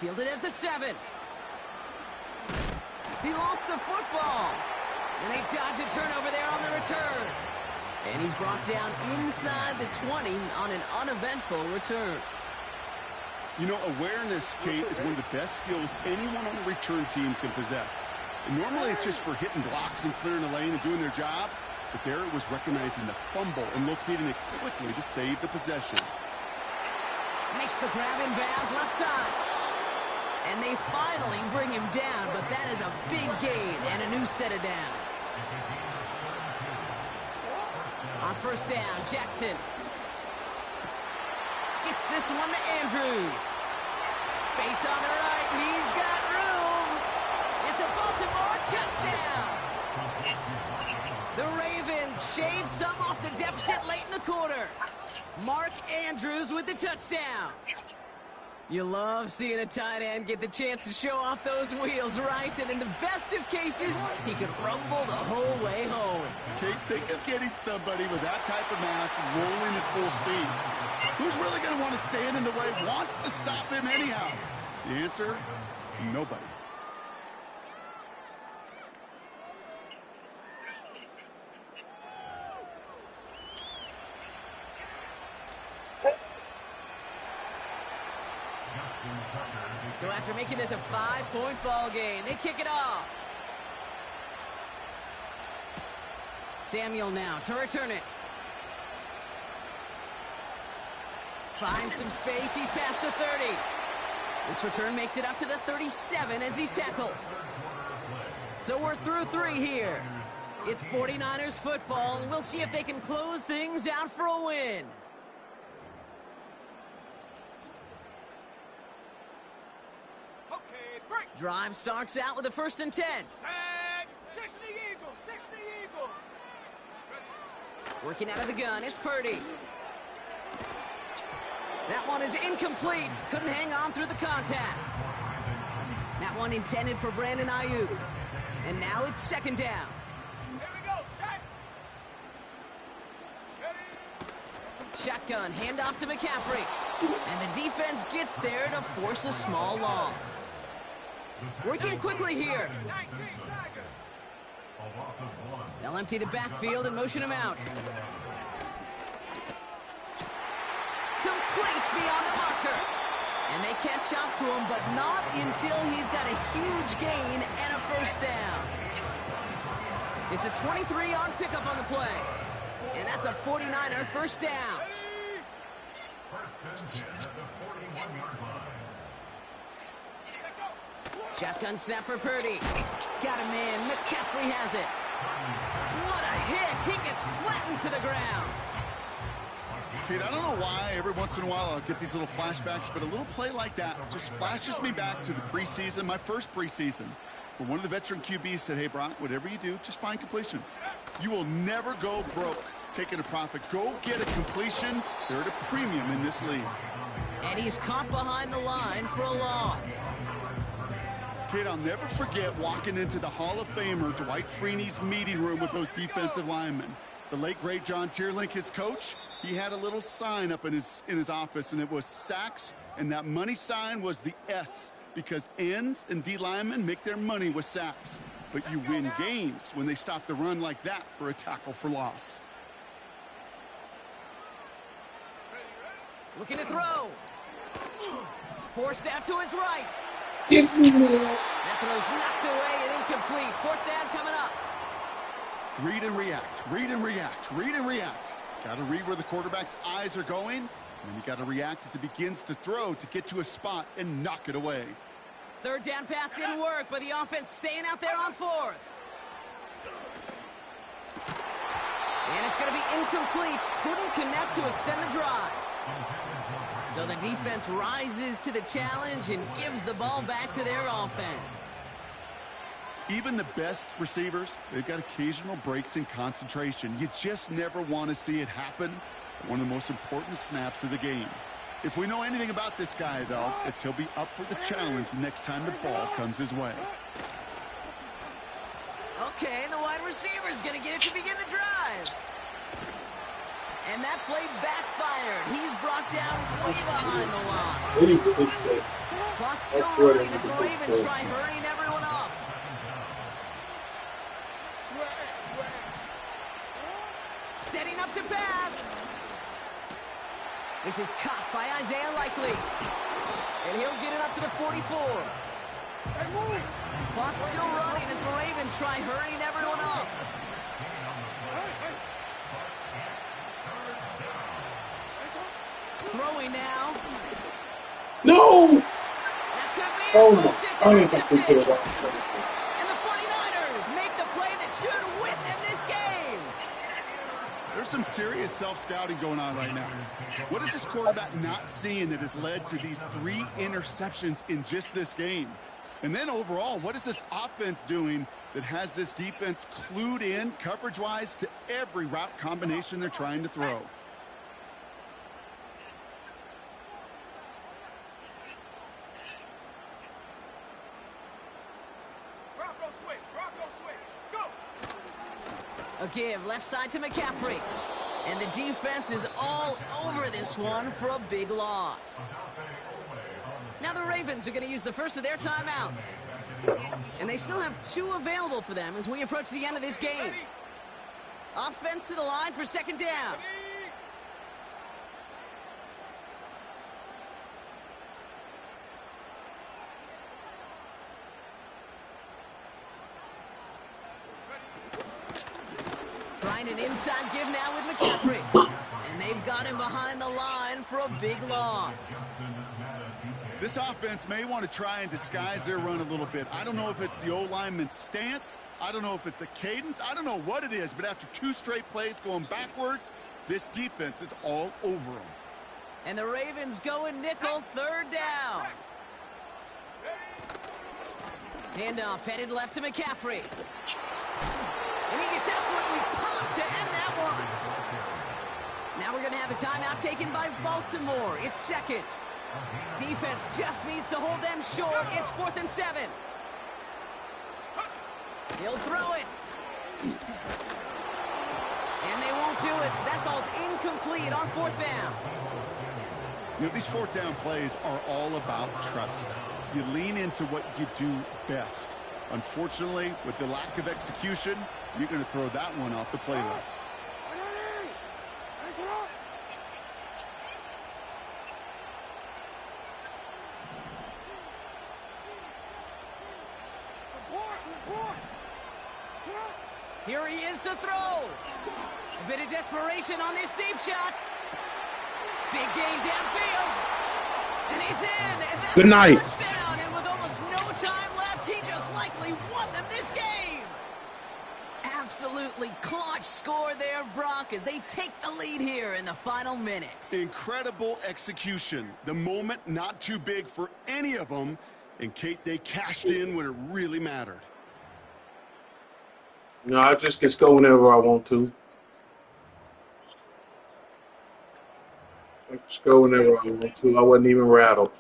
S1: Fielded at the 7. He lost the football. And they dodge a turnover there on the return. And he's brought down inside the 20 on an uneventful return.
S2: You know, awareness, Kate, is one of the best skills anyone on the return team can possess. And normally it's just for hitting blocks and clearing the lane and doing their job. But there it was recognizing the fumble and locating it quickly to save the possession.
S1: Makes the grab in bounds left side. And they finally bring him down, but that is a big gain and a new set of downs. On first down, Jackson gets this one to Andrews. Space on the right, he's got room. It's a Baltimore touchdown. The Ravens shave some off the deficit late in the quarter. Mark Andrews with the touchdown. You love seeing a tight end get the chance to show off those wheels, right? And in the best of cases, he could rumble the whole way home.
S2: Kate, think of getting somebody with that type of mass rolling at full speed. Who's really going to want to stand in the way, wants to stop him anyhow? The answer, nobody.
S1: So after making this a 5-point ball game, they kick it off. Samuel now to return it. Finds some space, he's past the 30. This return makes it up to the 37 as he's tackled. So we're through 3 here. It's 49ers football, and we'll see if they can close things out for a win. Drive starts out with a 1st and 10.
S3: 60 Eagles, 60 Eagles.
S1: Working out of the gun, it's Purdy. That one is incomplete. Couldn't hang on through the contact. That one intended for Brandon Ayuk. And now it's 2nd down.
S3: Here we go, set.
S1: Shotgun, handoff to McCaffrey. And the defense gets there to force a small loss. Working quickly here. They'll empty the backfield and motion him out. Complete beyond the marker. And they catch up to him, but not until he's got a huge gain and a 1st down. It's a 23-yard pickup on the play. And that's a 49er 1st down. Shotgun snap for Purdy. Got him in. McCaffrey has it. What a hit. He gets flattened to the ground.
S2: Kate, I don't know why every once in a while I'll get these little flashbacks, but a little play like that just flashes me back to the preseason, my first preseason, where one of the veteran QBs said, hey, Brock, whatever you do, just find completions. You will never go broke taking a profit. Go get a completion. They're at a premium in this league.
S1: And he's caught behind the line for a loss.
S2: Kid, I'll never forget walking into the Hall of Famer Dwight Freeney's meeting room with those defensive linemen. The late, great John Tierlink, his coach, he had a little sign up in his office, and it was sacks, and that money sign was the S, because ends and D linemen make their money with sacks. but you win games when they stop the run like that for a tackle for loss.
S1: Looking to throw. Forced out to his right.
S5: Give me more.
S1: That throw's knocked away and incomplete. Fourth down coming up.
S2: Read and react, read and react, read and react. Got to read where the quarterback's eyes are going, and then you got to react as it begins to throw to get to a spot and knock it away.
S1: Third down pass didn't work, but the offense staying out there on fourth. And it's going to be incomplete. Couldn't connect to extend the drive. So the defense rises to the challenge and gives the ball back to their offense.
S2: Even the best receivers, they've got occasional breaks in concentration. You just never want to see it happen at one of the most important snaps of the game. If we know anything about this guy, though, it's he'll be up for the challenge the next time the ball comes his way.
S1: Okay, the wide receiver's going to get it to begin the drive. And that play backfired. He's brought down way behind the line. Clock's still running as the Ravens try hurrying everyone up. Setting up to pass. This is caught by Isaiah Likely. And he'll get it up to the 44. Clock's still running as the Ravens try hurrying everyone up. Throwing now.
S5: No!
S1: That could be
S5: Oh,
S1: it. Folks, it's
S5: I
S1: intercepted.
S5: didn't
S1: And the 49ers make the play that should win them this game.
S2: There's some serious self-scouting going on right now. What is this quarterback not seeing that has led to these 3 interceptions in just this game? And then overall, what is this offense doing that has this defense clued in coverage-wise to every route combination they're trying to throw?
S1: A give left side to McCaffrey. And the defense is all over this one for a big loss. Now the Ravens are going to use the first of their timeouts. And they still have 2 available for them as we approach the end of this game. Offense to the line for second down. Trying an inside give now with McCaffrey. And they've got him behind the line for a big loss.
S2: This offense may want to try and disguise their run a little bit. I don't know if it's the O-lineman's stance. I don't know if it's a cadence. I don't know what it is, but after 2 straight plays going backwards, this defense is all over them.
S1: And the Ravens going nickel, third down. Handoff headed left to McCaffrey. And he gets absolutely popped to end that one. Now we're going to have a timeout taken by Baltimore. It's second. Defense just needs to hold them short. It's 4th and 7. He'll throw it. And they won't do it. That falls incomplete on 4th down.
S2: You know, these 4th down plays are all about trust. You lean into what you do best. Unfortunately, with the lack of execution, you're going to throw that one off the playlist.
S1: Here he is to throw. A bit of desperation on this deep shot. Big gain downfield. And he's in. And that's
S5: Good night.
S1: a touchdown. And with almost no time left, he just likely won them this game. Absolutely clutch score there, Brock, as they take the lead here in the final minute.
S2: Incredible execution. The moment not too big for any of them. And, Kate, they cashed in when it really mattered.
S5: No, I just can go whenever I want to. I just go whenever I want to. I wasn't even rattled.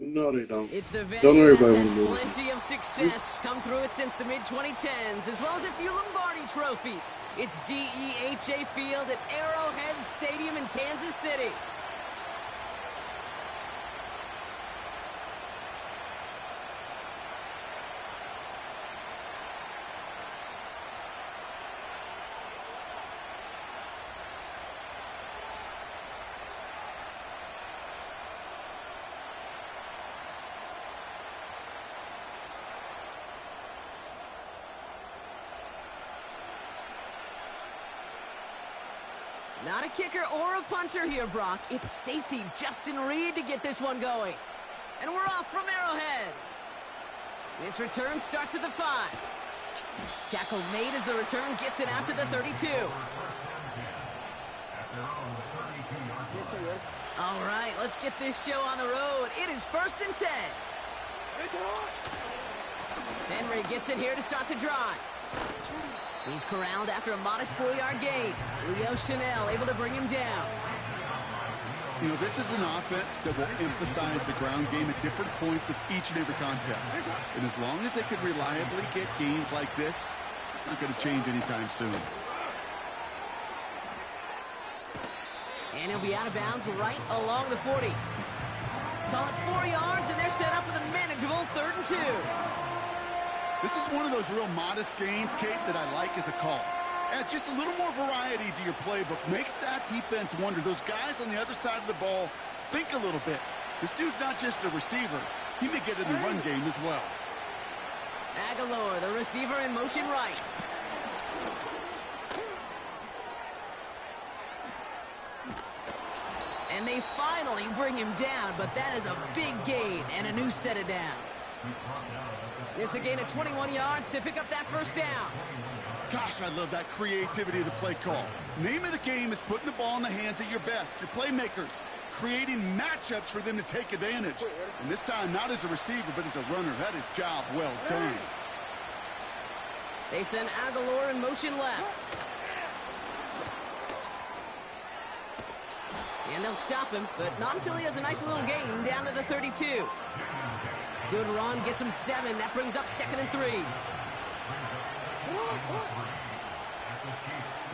S5: No, they don't.
S1: It's the
S5: Don't
S1: venue
S5: everybody
S1: that's
S5: want to
S1: had
S5: do it.
S1: plenty of success come through it since the mid-2010s, as well as a few Lombardi trophies. It's GEHA Field at Arrowhead Stadium in Kansas City. Not a kicker or a punter here, Brock. It's safety Justin Reed to get this one going. And we're off from Arrowhead. This return starts at the 5. Tackle made as the return gets it out to the 32. All right, let's get this show on the road. It is 1st and 10. Henry gets it here to start the drive. He's corralled after a modest 4-yard gain. Leo Chanel able to bring him down.
S2: You know, this is an offense that will emphasize the ground game at different points of each and every contest. And as long as they can reliably get gains like this, it's not going to change anytime soon.
S1: And he'll be out of bounds right along the 40. Call it 4 yards, and they're set up with a manageable 3rd and 2.
S2: This is one of those real modest gains, Kate, that I like as a call. Adds just a little more variety to your playbook. Makes that defense wonder. Those guys on the other side of the ball think a little bit. This dude's not just a receiver. He may get in the run game as well.
S1: Aguilar, the receiver, in motion right. And they finally bring him down, but that is a big gain and a new set of downs. It's a gain of 21 yards to pick up that 1st down.
S2: Gosh, I love that creativity of the play call. Name of the game is putting the ball in the hands of your best, your playmakers, creating matchups for them to take advantage. And this time, not as a receiver, but as a runner. That is job well done.
S1: They send Aguilar in motion left. And they'll stop him, but not until he has a nice little gain down to the 32. Good run, gets him 7. That brings up 2nd and 3.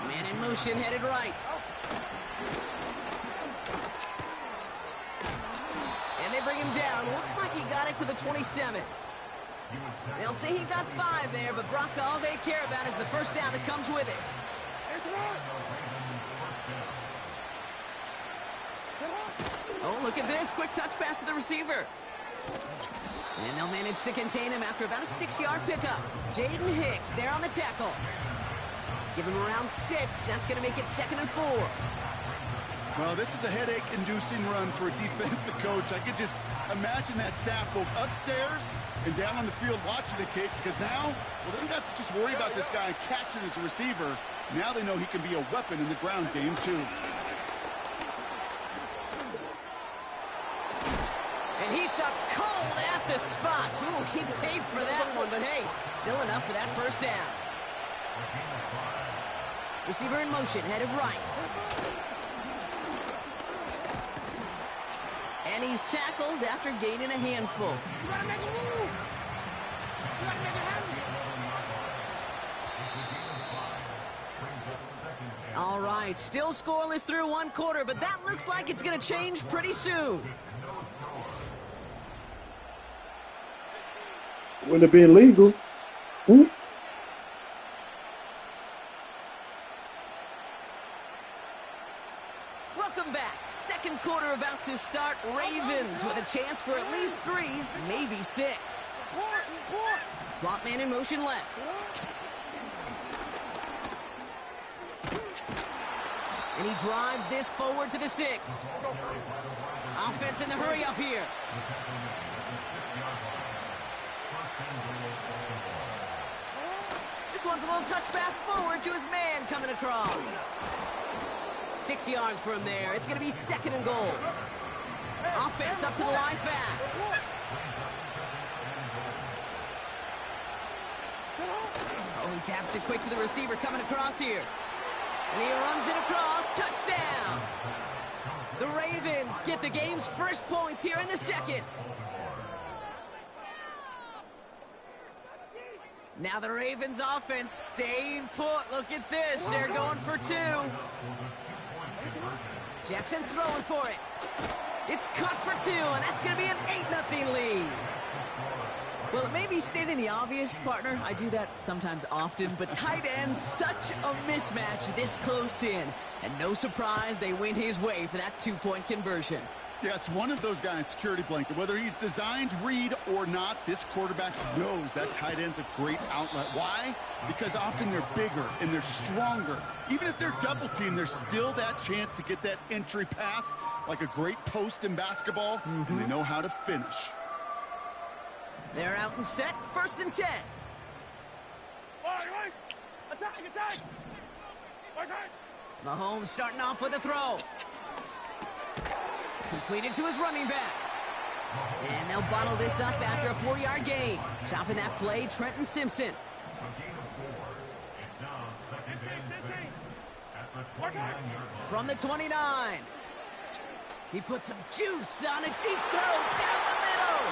S1: Man in motion, headed right. And they bring him down. Looks like he got it to the 27. They'll say he got 5 there, but Brock, all they care about is the 1st down that comes with it. Oh, look at this. Quick touch pass to the receiver. And they'll manage to contain him after about a 6-yard pickup. Jaden Hicks there on the tackle. Give him around 6. That's going to make it 2nd and 4.
S2: Well, this is a headache-inducing run for a defensive coach. I could just imagine that staff both upstairs and down on the field watching the kick, because now, well, they don't have to just worry about this guy catching as a receiver. Now they know he can be a weapon in the ground game, too.
S1: And he stopped cold at the spot. Ooh, he paid for that one, but hey, still enough for that 1st down. Receiver in motion, headed right. And he's tackled after gaining a handful.
S3: You gotta make a move. You gotta make it happen.
S1: All right, still scoreless through 1 quarter, but that looks like it's going to change pretty soon.
S5: Wouldn't have been legal.
S1: Welcome back. 2nd quarter about to start. Ravens with a chance for at least 3, maybe 6. Slot man in motion left. And he drives this forward to the 6. Offense in the hurry up here. This one's a little touch pass forward to his man coming across. 6 yards from there. It's going to be 2nd and goal. Offense up to the line fast. Oh, he taps it quick to the receiver coming across here. And he runs it across. Touchdown. The Ravens Ravens get the game's first points here in the second. Now the Ravens offense staying put. Look at this. They're going for 2. Jackson throwing for it. It's caught for 2, and that's going to be an 8-0 lead. Well, it may be stating the obvious, partner. I do that sometimes often, but tight ends, such a mismatch this close in. And no surprise, they went his way for that 2-point conversion.
S2: Yeah, it's one of those guys, security blanket. Whether he's designed read or not, this quarterback knows that tight end's a great outlet. Why? Because often they're bigger and they're stronger. Even if they're double teamed, there's still that chance to get that entry pass like a great post in basketball, and they know how to finish.
S1: They're out and set, 1st and 10.
S3: Right. Attack. Right side.
S1: Mahomes starting off with a throw. Completed to his running back. And they'll bottle this up after a 4-yard gain. Stopping that play, Trenton Simpson. From the 29. He put some juice on a deep throw down the middle.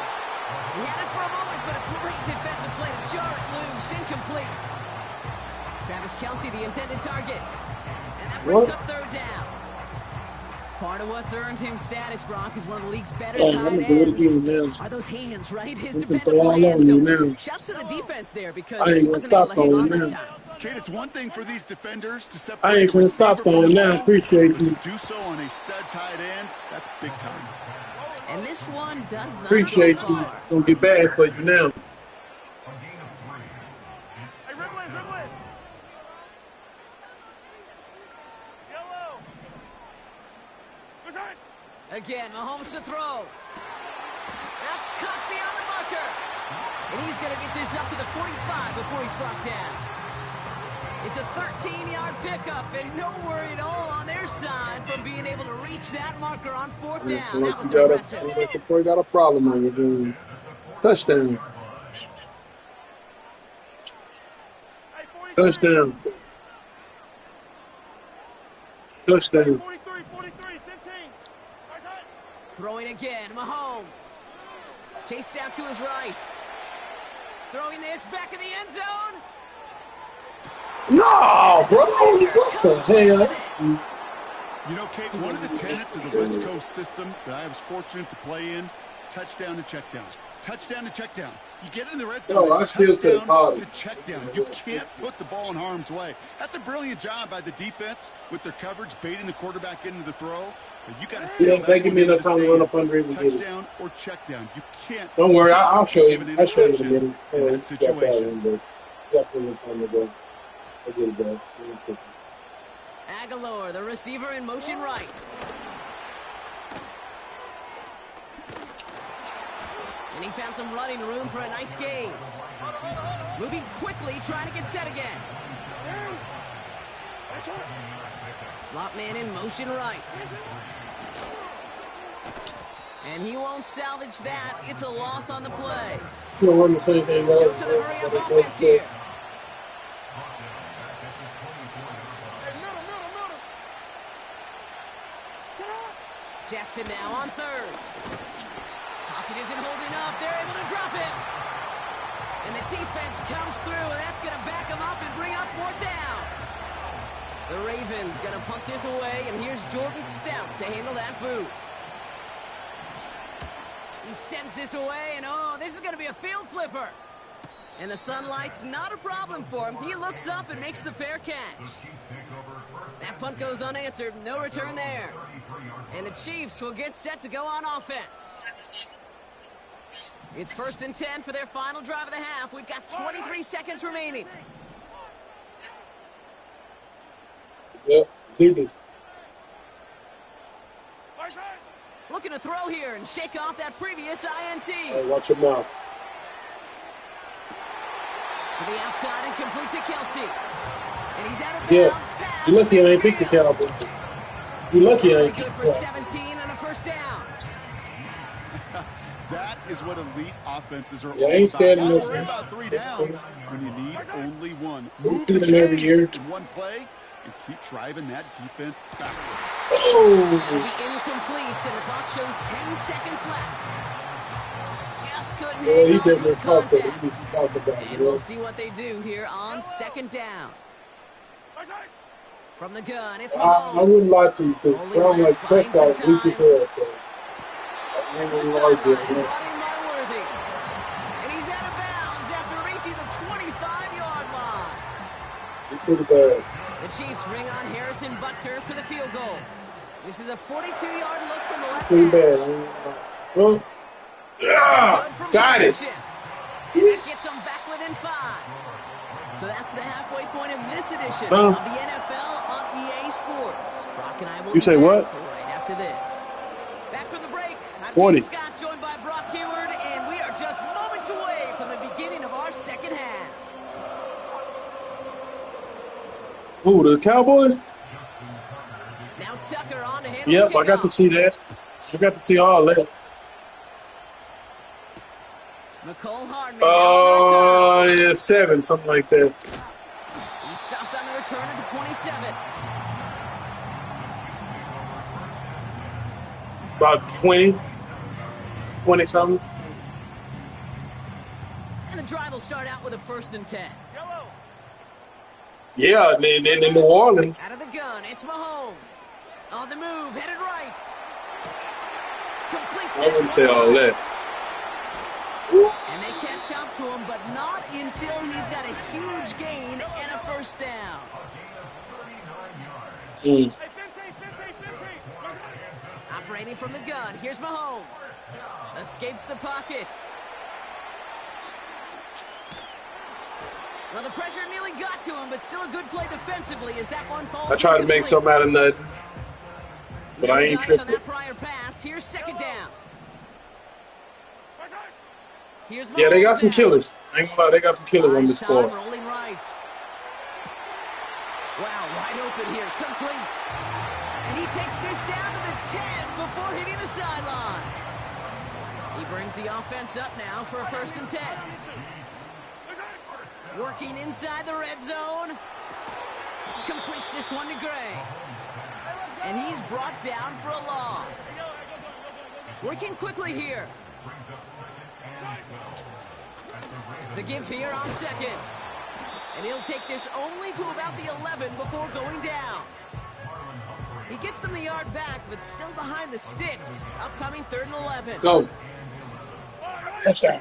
S1: He had it for a moment, but a great defensive play to jar it loose. Incomplete. Travis Kelce, the intended target. And that brings up 3rd down. Part of what's earned him status, Brock, is one of the league's better tight ends. Are those hands, right? His dependable hands. So shouts to the defense there because he wasn't able to hang on that time.
S2: Kate, it's one thing for these defenders to separate.
S5: I ain't gonna stop on now. Appreciate you.
S2: To do so on a stud tight end, that's big time.
S1: And this one does not
S5: Appreciate
S1: go
S5: you.
S1: far.
S5: Gonna get bad for you now.
S3: Hey, dribble in. Yellow. Good side.
S1: Again, Mahomes to throw. That's caught beyond the marker. And he's going to get this up to the 45 before he's brought down. It's a 13-yard pickup, and no worry at all on their side from being able to reach that marker on 4th down. That was impressive.
S5: That's before you got a problem on your game. Touchdown. Touchdown. Touchdown.
S3: 43, 15. Right side.
S1: Throwing again, Mahomes. Chased out to his right. Throwing this back in the end zone.
S5: No, bro. What the hell?
S2: You know, Kate, one of the tenets of the West Coast system that I was fortunate to play in, touchdown to check down. Touchdown to check down. You get in the red zone, it's touchdown to check down. You can't put the ball in harm's way. That's a brilliant job by the defense with their coverage, baiting the quarterback into the throw. But you got to see
S5: they give me enough time to run up under him and get it.
S2: Touchdown or check down. You can't.
S5: Don't worry, I'll show you. I'll show you in a minute.
S2: In that situation.
S1: Aguilar, the receiver in motion right. And he found some running room for a nice gain. Moving quickly, trying to get set again. Slot man in motion right. And he won't salvage that. It's a loss on the play.
S5: You don't run the same thing.
S1: Goes to the hurry-up offense here. Jackson now on 3rd. Pocket isn't holding up. They're able to drop it. And the defense comes through, and that's going to back them up and bring up 4th down. The Ravens going to punt this away, and here's Jordan Stout to handle that boot. He sends this away, and oh, this is going to be a field flipper. And the sunlight's not a problem for him. He looks up and makes the fair catch. That punt goes unanswered. No return there. And the Chiefs will get set to go on offense. It's 1st and 10 for their final drive of the half. We've got 23 seconds remaining.
S5: Yep, do this.
S1: Looking to throw here and shake off that previous INT.
S5: Hey, watch your mouth.
S1: To the outside and complete to Kelce. And he's out of bounds.
S5: Yeah,
S1: Pass.
S5: you lucky I ain't picked the Cowboys. You lucky I ain't
S1: good
S5: picked
S1: for 17 and a 1st down.
S2: That is what elite offenses are all
S5: ain't
S2: about.
S5: scared
S2: Not worry about 3 downs when you need only one. Move
S5: do
S2: the
S5: them every year.
S2: chains in one play, and keep driving that defense backwards.
S1: It'll be incomplete, and the clock shows 10 seconds left. Just couldn't hang on through the contact. And we'll see what they do here on second down. From the gun, it's Mahomes.
S5: I wouldn't lie to you, because Brown like Prescott, we could tell.
S1: To the sideline, brought in by Worthy. And he's out of bounds after reaching the 25-yard line.
S5: It's pretty bad.
S1: The Chiefs bring on Harrison Butker for the field goal. This is a 42-yard look from the left
S5: Pretty
S1: hand.
S5: bad. Well, yeah, got it.
S1: And that gets them back within 5. So that's the halfway point of this edition of the NFL on EA Sports. Brock and I will
S5: You say what?
S1: right after this. Back from the break. I'm
S5: 40.
S1: Pete Scott, joined by Brock Hayward, and we are just moments away from the beginning of our second half.
S5: Who, the Cowboys?
S1: Now Tucker on to handle
S5: Yep,
S1: the
S5: I got to
S1: kickoff.
S5: see that. I got to see all that.
S1: McCole Hardman down on the return.
S5: Yeah, 7, something like that.
S1: He stopped on the return at the 27.
S5: About 20 something.
S1: And the drive will start out with a 1st and 10.
S5: Yeah, and then in New Orleans.
S1: Out of the gun, it's Mahomes. On the move, headed right. Completes
S5: I wouldn't
S1: this
S5: say
S1: one.
S5: all that.
S1: And they catch up to him, but not until he's got a huge gain and a 1st down. Operating from the gun, here's Mahomes. Escapes the pocket. Well, the pressure nearly got to him, but still a good play defensively as that one falls.
S5: I tried to make something out of nothing, but I ain't
S1: on
S5: tripping.
S1: that prior pass. Here's 2nd down. Here's
S5: Yeah, they got
S1: Mahomes
S5: some
S1: now.
S5: killers. I ain't gonna lie, they got some killers on this
S1: Time
S5: squad.
S1: rolling right. Wow, wide open here, complete. And he takes this down to the 10 before hitting the sideline. He brings the offense up now for a 1st and 10. Working inside the red zone. Completes this one to Gray. And he's brought down for a loss. Working quickly here. The give here on 2nd. And he'll take this only to about the 11 before going down. He gets them the yard back, but still behind the sticks. Upcoming 3rd and 11.
S5: Go. Touchdown.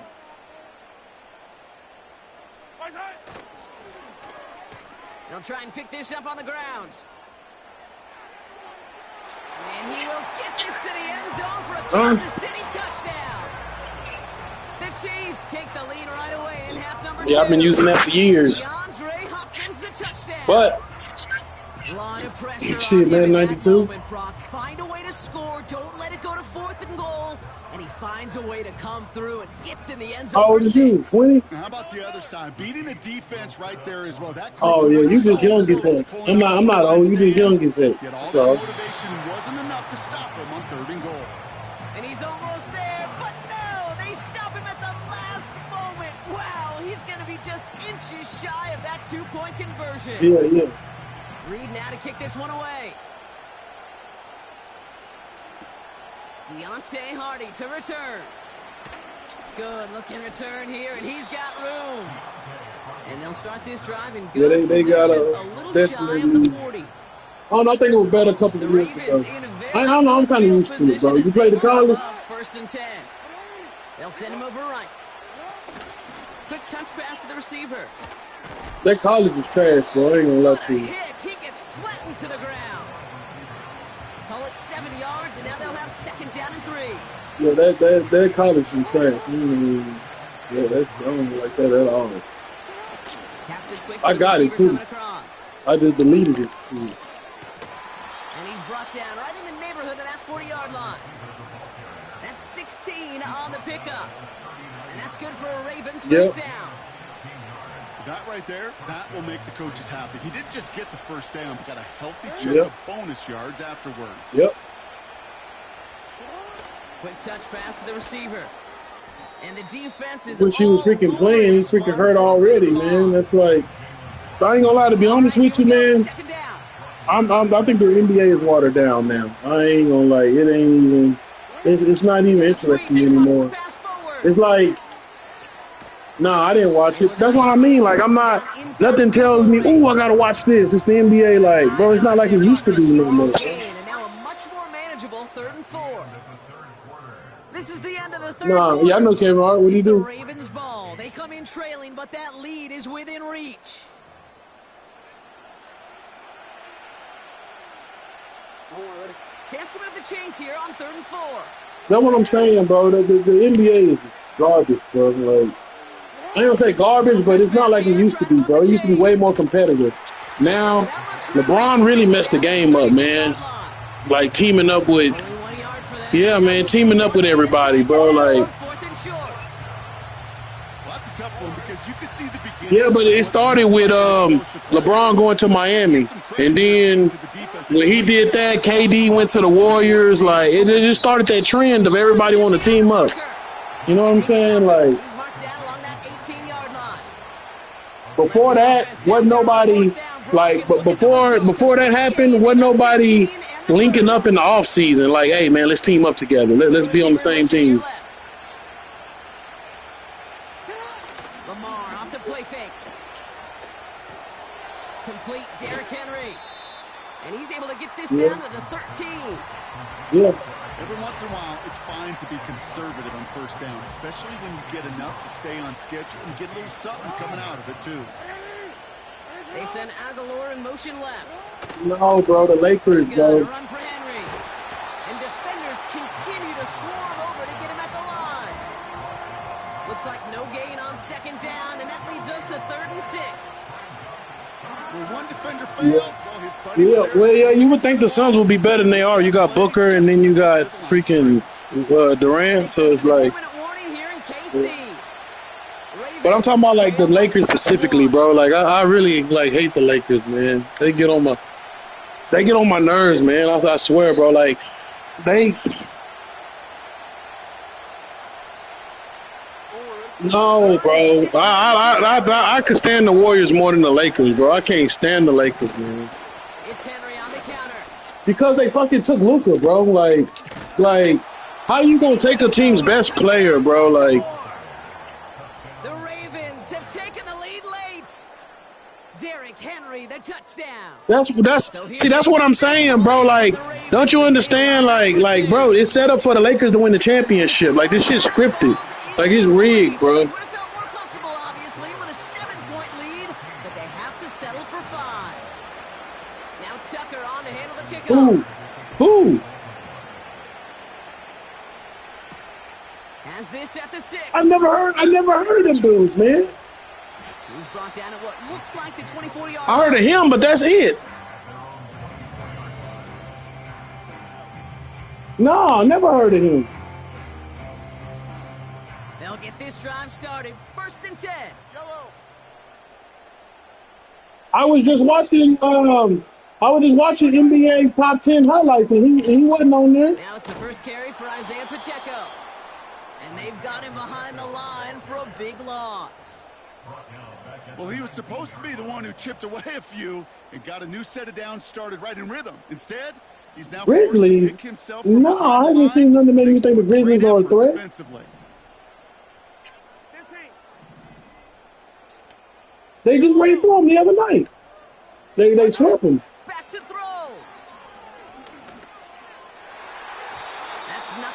S1: He'll try and pick this up on the ground. And he will get this to the end zone for a Kansas City touchdown. The Chiefs take the lead right away in half number 2.
S5: Yeah, I've been using that for years.
S1: DeAndre Hopkins the touchdown.
S5: But
S1: Lot of pressure
S5: shit,
S1: on
S5: man,
S1: him in that
S5: 92.
S1: moment, Brock. Find a way to score. Don't let it go to 4th and goal. And he finds a way to come through and gets in the end zone.
S5: how old is you? 20?
S2: How about the other side? Beating the defense right there as well. That
S5: Oh yeah, you just young as that. I'm not old. You just young as that.
S2: Yet all
S5: So,
S2: that motivation wasn't enough to stop him on 3rd and goal.
S1: And he's almost there, but no, they stop him at the last moment. Wow, he's going to be just inches shy of that 2-point conversion.
S5: yeah.
S1: Reed now to kick this one away. Deontay Hardy to return. Good looking return here, and he's got room. And they'll start this drive in good
S5: Yeah, they got
S1: position,
S5: a
S1: little shy of
S5: definitely.
S1: the 40.
S5: I don't know. I think it was better a couple
S1: The
S5: of years
S1: Ravens
S5: ago.
S1: in a very
S5: I don't know. I'm kind of
S1: good
S5: used to it, bro.
S1: position
S5: You
S1: as
S5: play
S1: they
S5: the college?
S1: drive up 1st and 10. They'll send him over right. Quick touch pass to the receiver.
S5: That college is trash, bro. I ain't gonna lie
S1: What a
S5: to you.
S1: hit! He gets flattened to the ground. Call it 70 yards, and now they'll have 2nd down and 3.
S5: Yeah, that college is trash. Yeah, I don't like that at all.
S1: Taps it quick.
S5: I
S1: to the
S5: got it,
S1: receiver
S5: too.
S1: coming across.
S5: I just deleted it.
S1: And he's brought down right in the neighborhood of that 40-yard line. That's 16 on the pickup. And that's good for a Ravens 1st down.
S2: That right there, that will make the coaches happy. He didn't just get the 1st down, but got a healthy chunk of bonus yards afterwards.
S5: Yep.
S1: Quick touch pass to the receiver. And the defense is
S5: When she was freaking playing, he's freaking hurt already, man. That's like, I ain't gonna lie, to be honest with you, man.
S1: 2nd down.
S5: I think the NBA is watered down now. I ain't gonna lie, it ain't even. It's not even
S1: It's a sweep.
S5: interesting
S1: He drops the
S5: anymore.
S1: pass forward.
S5: It's like, nah, I didn't watch
S1: And
S5: it.
S1: with a
S5: That's what
S1: nice
S5: I mean.
S1: skate, he
S5: Like, I'm
S1: puts it
S5: not.
S1: down inside the
S5: Nothing
S1: free
S5: tells
S1: throw
S5: me,
S1: range.
S5: oh, I gotta watch this. It's the NBA. Like,
S1: 9
S5: bro, it's not
S1: yards
S5: like it
S1: there
S5: used to
S1: after a
S5: be no
S1: strong
S5: more.
S1: gain, and now a much more manageable 3rd and 4. This is the end of the 3rd
S5: Nah, yeah, I
S1: quarter.
S5: know Kevin Hart. What do you
S1: It's the
S5: do?
S1: Ravens' ball. They come in trailing, but that lead is within reach. Chance to move the chains here on 3rd and 4.
S5: That's what I'm saying, bro. The NBA is garbage, bro. Like, I ain't gonna say garbage, but it's not like it used to be, bro. It used to be way more competitive. Now, LeBron really messed the game up, man. Like teaming up with,
S1: Only 1 yard for that.
S5: yeah,
S1: And now
S5: man,
S1: we'll see
S5: teaming up
S1: what
S5: with
S1: they
S5: everybody,
S1: decide to
S5: bro.
S1: do
S5: Like,
S1: on 4th and short.
S2: Well, that's a tough one because you could see the
S5: yeah,
S2: beginnings
S5: but
S2: of
S5: it
S2: what
S5: started
S2: looked
S5: with
S2: like an explosive player.
S5: LeBron going to
S2: We'll still give
S5: Miami,
S2: some credit
S5: and
S2: here
S5: then
S2: to the defensive
S5: when he
S2: coordinator.
S5: did that, KD went to the Warriors. Like, it just started that trend of everybody want to team up. You know what I'm saying? Like,
S1: He's marked down along that 18-yard line.
S5: before that, wasn't nobody like, but before that happened, wasn't nobody linking up in the off season. Like, hey man, let's team up together. Let's be on the same team.
S1: Lamar off the play fake. Complete Derrick Henry. And he's able to get this down to the 13.
S5: Yeah.
S2: Every once in a while, it's fine to be conservative on 1st down, especially when you get enough to stay on schedule and get a little something coming out of it, too.
S1: They send Aguilar in motion left.
S5: No, bro, the Lakers, bro.
S1: Run for Henry. And defenders continue to swarm over to get him at the line. Looks like no gain on 2nd down, and that leads us to 3rd and 6.
S2: Where one defender failed, well, his buddy
S5: Yeah,
S2: was there.
S5: well, yeah, you would think the Suns would be better than they are. You got Booker, and then you got freaking Durant, so it's like. But I'm talking about like the Lakers specifically, bro. Like I really like hate the Lakers, man. They get on my nerves, man. I swear, bro. Like they. No, bro. I could stand the Warriors more than the Lakers, bro. I can't stand the Lakers, man.
S1: It's Henry on the counter.
S5: Because they fucking took Luka, bro. Like, how you gonna take a team's best player, bro? Like,
S1: the Ravens have taken the lead late. Derrick Henry, the touchdown.
S5: That's what I'm saying, bro. Like, don't you understand? Like, bro, it's set up for the Lakers to win the championship. Like, this shit's scripted. Like, it's rigged, bro.
S1: Would have felt more comfortable, obviously, with a 7-point lead, but they have to settle for 5. Now Tucker on to handle the kickoff.
S5: Who?
S1: Has this at the 6.
S5: I never heard of dudes, man.
S1: He's brought down at what looks like the 24-yard
S5: I heard of him, but that's it. No, I never heard of him.
S1: They'll get this drive started. 1st and 10.
S5: I was just watching NBA top 10 highlights, and he wasn't on there.
S1: Now it's the first carry for Isaiah Pacheco. And they've got him behind the line for a big loss.
S2: Well, he was supposed to be the one who chipped away a few and got a new set of downs started right in rhythm. Instead, he's now
S5: Grizzlies?
S2: forced to pick himself
S5: No, I haven't seen nothing to make me think the Grizzlies are a threat.
S2: Defensively.
S5: They just ran through them the other night. They swept them.
S1: Back to throw.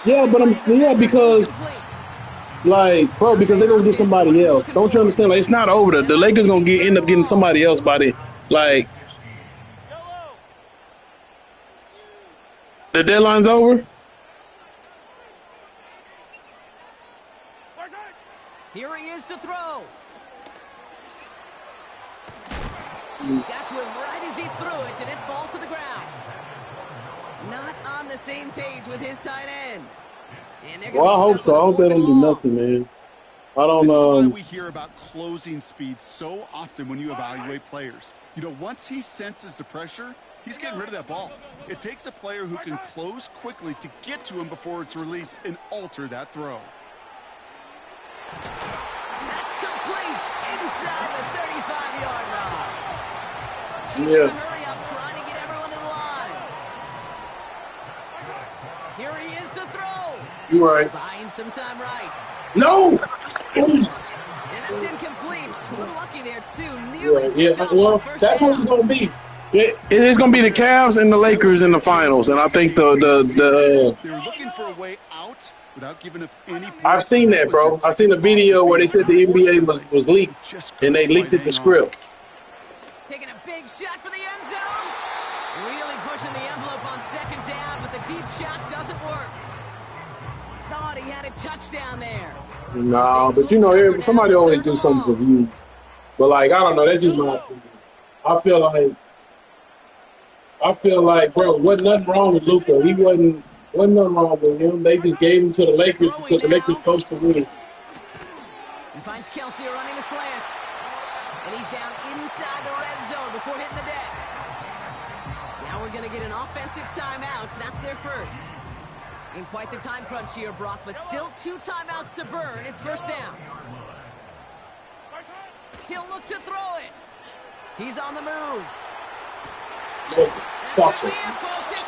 S5: Yeah, but because like, bro, because they're gonna get somebody else. Don't you understand? Like, it's not over. The Lakers gonna end up getting somebody else by the deadline's over.
S1: Here he is to throw. Got to him right as he threw it, and it falls to the ground. Not on the same page with his tight end.
S5: Well, I hope so. I hope they don't do nothing, man. I don't know.
S2: This is why we hear about closing speed so often when you evaluate players. You know, once he senses the pressure, he's getting rid of that ball. It takes a player who can close quickly to get to him before it's released and alter that throw.
S1: That's complete inside the 35-yard line. Chiefs in a hurry up, trying to get everyone Here he is to throw.
S5: You right.
S1: Buying some time right.
S5: No.
S1: And that's incomplete. A little lucky there, too. Nearly
S5: Yeah.
S1: picked off
S5: Well,
S1: the first
S5: that's what it's
S1: down.
S5: gonna be. It is gonna be the Cavs and the Lakers in the finals, and I think
S2: they were looking for a way out without giving up any points.
S5: I've seen that, bro. I seen a video where they said the NBA was leaked, and they leaked it the script.
S1: Taking a big shot for the end zone. Really pushing the envelope on second down, but the deep shot doesn't work. Thought he had a touchdown there.
S5: No, but you know, somebody always do something for you. But like, I don't know. That's just my opinion. I feel like, bro, wasn't nothing wrong with Luka. He wasn't nothing wrong with him. They just gave him to the Lakers because the Lakers supposed to win.
S1: He finds Kelsey running the slant. And he's down inside the red zone before hitting the deck. Now we're going to get an offensive timeout. That's their first. In quite the time crunch here, Brock, but still 2 timeouts to burn. It's first down. He'll look to throw it. He's on the move. It's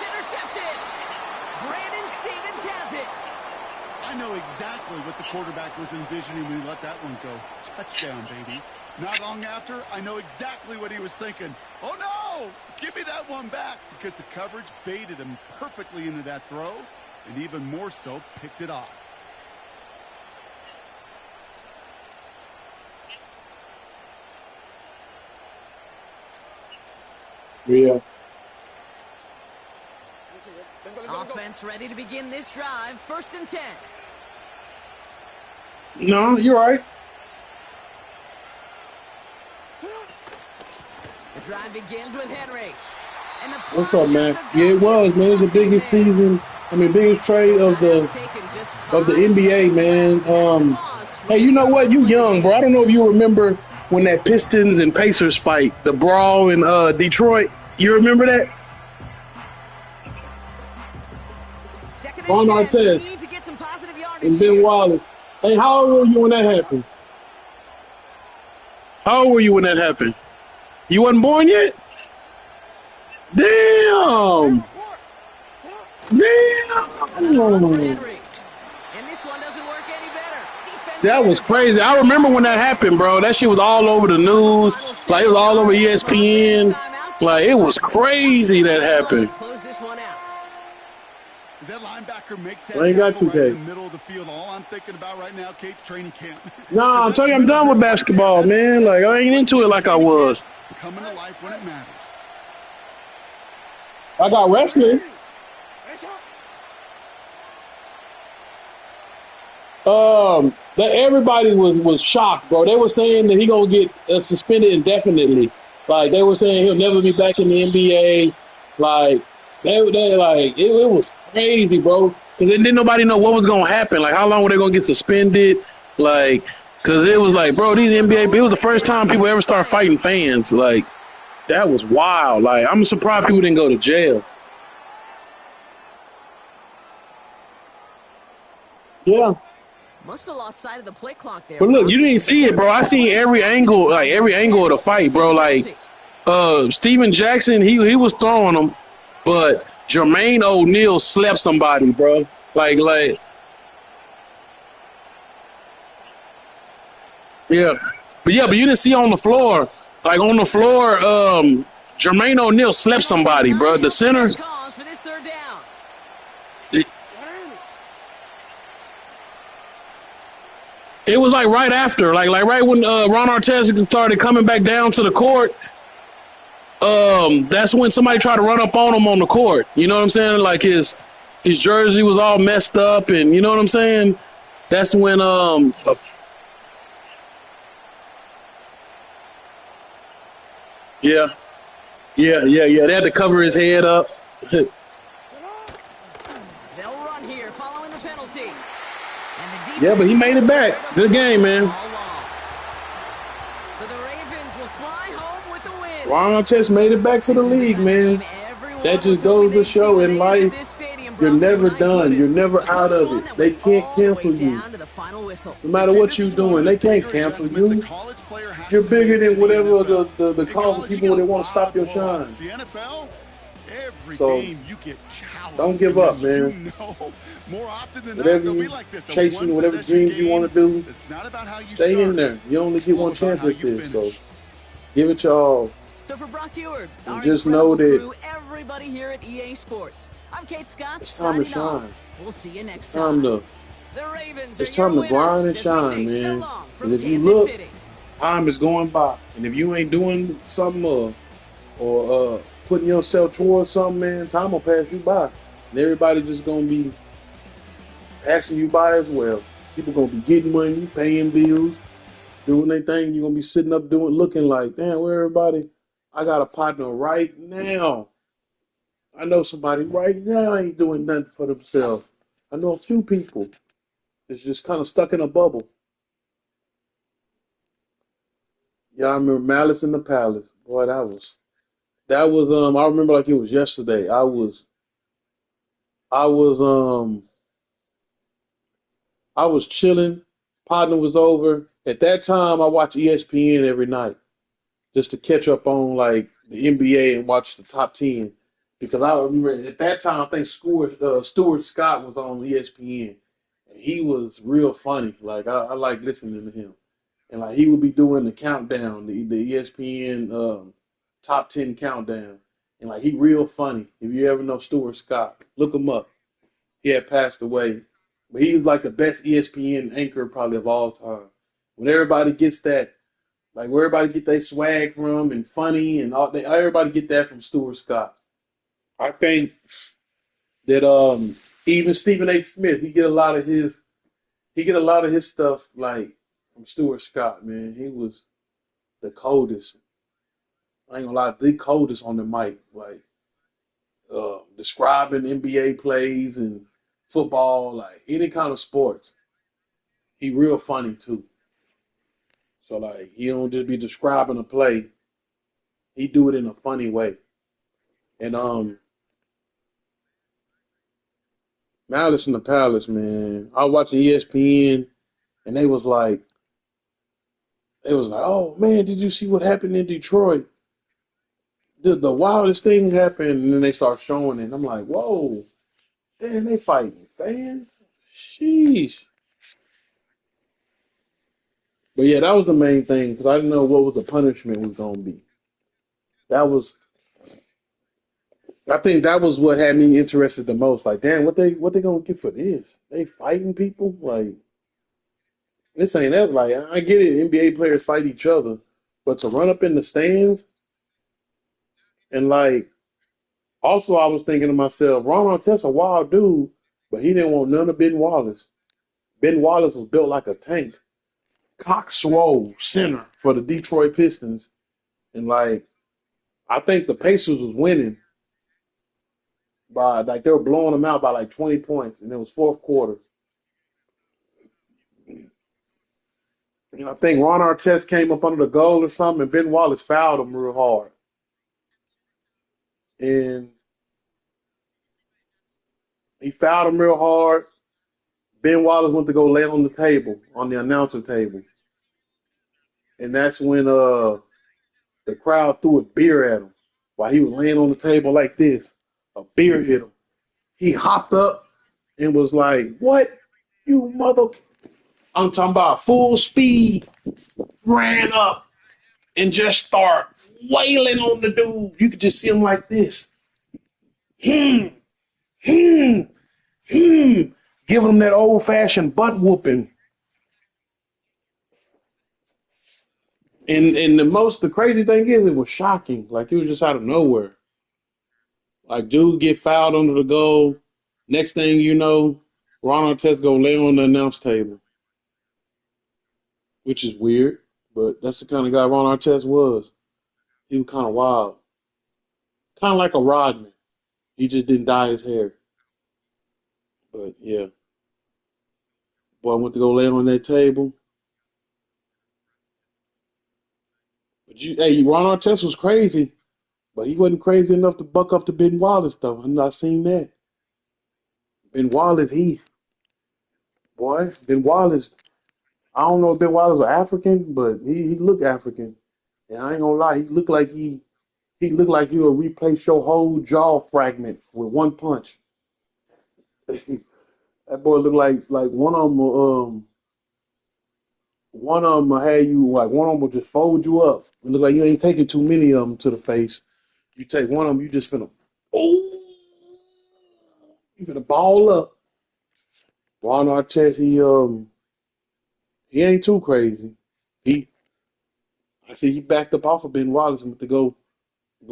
S1: intercepted. Brandon Stevens has it.
S2: I know exactly what the quarterback was envisioning when he let that one go. Touchdown, baby. Not long after, I know exactly what he was thinking. Oh, no! Give me that one back, because the coverage baited him perfectly into that throw, and even more so, picked it off.
S5: Yeah.
S1: Offense ready to begin this drive. First and 10.
S5: No, you're right.
S1: The drive begins with Henry. And the
S5: What's up, man? Yeah, it was, man. It's the biggest season. Biggest trade of the NBA, man. Hey, you know what? You young, bro. I don't know if you remember when that Pistons and Pacers fight, the brawl in Detroit. You remember that? Ron Artest and Ben Wallace. Hey, how old were you when that happened? How old were you when that happened? You wasn't born yet? Damn! That was crazy. I remember when that happened, bro. That shit was all over the news. Like, it was all over ESPN. Like, it was crazy that happened.
S2: As that linebacker makes that
S5: I ain't got 2K.
S2: Right in the middle of the field, all I'm thinking about right now, Kate's training camp.
S5: Nah, I'm telling you, I'm done with basketball, man. Like, I ain't into it like I was.
S2: Coming to life when it matters.
S5: I got wrestling. That everybody was shocked, bro. They were saying that he gonna get suspended indefinitely. Like, they were saying he'll never be back in the NBA. Like, they like it was crazy, bro. Because then didn't nobody know what was gonna happen. Like, how long were they gonna get suspended? Like, because it was like, bro, these NBA. It was the first time people ever started fighting fans. Like, that was wild. Like, I'm surprised people didn't go to jail. Yeah.
S1: Must have lost sight of the play clock there.
S5: But look, you didn't see it, bro. I seen every angle, like every angle of the fight, bro. Like, Steven Jackson, he was throwing him, but Jermaine O'Neal slept somebody, bro. Like, yeah. But you didn't see on the floor. Like, on the floor, Jermaine O'Neal slept somebody, bro. The center. It was like right after, like right when Ron Artest started coming back down to the court. That's when somebody tried to run up on him on the court. You know what I'm saying? Like his jersey was all messed up, and you know what I'm saying? That's when yeah. They had to cover his head up.
S1: They'll run here following the penalty.
S5: Yeah, but he made it back. Good game, man.
S1: So the Ravens will fly home with the win.
S5: Ron Artest made it back to the league, man. That just goes to show in life, you're never done. You're never out of it. They can't cancel you. No matter what you're doing, they can't cancel you. You're bigger than whatever the cause of people that want to stop your shine.
S2: The NFL, every
S5: So,
S2: game you get challenged. balanced.
S5: Don't give
S2: And
S5: up,
S2: as
S5: man.
S2: you know, more often than not,
S5: Whatever
S2: they'll be
S5: you
S2: like this. A
S5: chasing, whatever
S2: one-possession
S5: dreams you want to
S2: game.
S5: do,
S2: It's not about how you
S5: stay in
S2: start.
S5: there. You only
S2: It's
S5: get
S2: all
S5: one
S2: about
S5: chance
S2: how
S5: at
S2: you
S5: this, so
S2: finish.
S5: give it your all.
S1: So for Brock Eward,
S5: And
S1: our
S5: just know
S1: incredible
S5: that
S1: crew, everybody here at EA Sports, I'm Kate Scott
S5: it's time to
S1: signing off.
S5: shine.
S1: We'll see you
S5: It's
S1: next
S5: time
S1: time.
S5: to
S1: The Ravens are
S5: it's
S1: your
S5: time to grind
S1: winners
S5: and
S1: as we
S5: shine,
S1: say so
S5: man.
S1: long
S5: And
S1: from
S5: if you
S1: Kansas
S5: look,
S1: City.
S5: time is going by. And if you ain't doing something or putting yourself towards something, man, time will pass you by. And everybody just gonna be passing you by as well. People gonna be getting money, paying bills, doing their thing. You're gonna be sitting up doing looking like, damn, where everybody? I got a partner right now. I know somebody right now ain't doing nothing for themselves. I know a few people that's just kind of stuck in a bubble. Yeah, I remember Malice in the Palace. Boy, that was I remember like it was yesterday. I was I was chilling. Partner was over. At that time I watched ESPN every night just to catch up on like the NBA and watch the top 10. Because I remember at that time I think Stuart Scott was on ESPN. And he was real funny. Like I like listening to him. And like he would be doing the countdown, the ESPN top 10 countdown, and like he real funny. If you ever know Stuart Scott, look him up. He had passed away, but he was like the best ESPN anchor probably of all time. When everybody gets that, like where everybody get their swag from and funny and all, everybody get that from Stuart Scott. I think that even Stephen A. Smith, he get a lot of his stuff like from Stuart Scott. Man, he was the coldest. I ain't gonna lie, the coldest on the mic, like describing NBA plays and football, like any kind of sports. He real funny too. So like he don't just be describing a play. He do it in a funny way. And Malice in the Palace, man. I was watching ESPN and they was like, oh man, did you see what happened in Detroit? The wildest thing happened, and then they start showing it. And I'm like, whoa, damn, they fighting fans. Sheesh. But yeah, that was the main thing because I didn't know what was the punishment was gonna be. That was, I think that was what had me interested the most. Like, damn, what they gonna get for this? They fighting people? Like, this ain't that. Like, I get it, NBA players fight each other, but to run up in the stands and like, also I was thinking to myself, Ron Artest a wild dude, but he didn't want none of Ben Wallace. Ben Wallace was built like a tank, cock swole center for the Detroit Pistons, and like, I think the Pacers was winning by like they were blowing them out by like 20 points, and it was fourth quarter. And I think Ron Artest came up under the goal or something, and Ben Wallace fouled him real hard. And he fouled him real hard. Ben Wallace went to go lay on the table, on the announcer table. And that's when the crowd threw a beer at him while he was laying on the table like this. A beer hit him. He hopped up and was like, what? You mother. I'm talking about full speed, ran up and just start wailing on the dude. You could just see him like this. Hmm, hmm, hmm. Giving him that old fashioned butt whooping. And the crazy thing is it was shocking. Like it was just out of nowhere. Like dude get fouled under the goal. Next thing you know, Ron Artest go lay on the announce table. Which is weird. But that's the kind of guy Ron Artest was. He was kind of wild. Kind of like a Rodman. He just didn't dye his hair. But yeah. Boy went to go lay on that table. But hey, Ron Artest was crazy, but he wasn't crazy enough to buck up to Ben Wallace though. I'm not seeing that. Ben Wallace, Ben Wallace. I don't know if Ben Wallace was African, but he looked African. And I ain't gonna lie, he looked like he would replace your whole jaw fragment with one punch. That boy look like one of them will have you like one of them will just fold you up. It look like you ain't taking too many of them to the face. You take one of them, you just finna you finna ball up. Ron Artest, he ain't too crazy. He I see he backed up off of Ben Wallace to go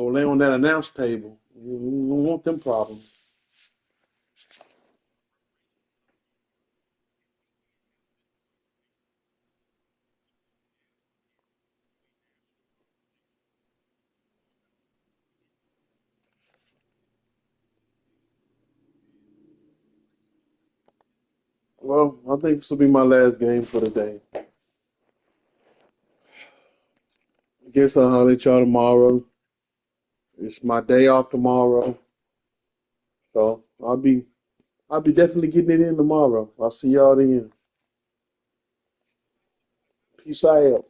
S5: lay on that announce table. You don't want them problems. Well, I think this will be my last game for the day. I guess I'll holler at y'all tomorrow. It's my day off tomorrow. So I'll be definitely getting it in tomorrow. I'll see y'all then. Peace out.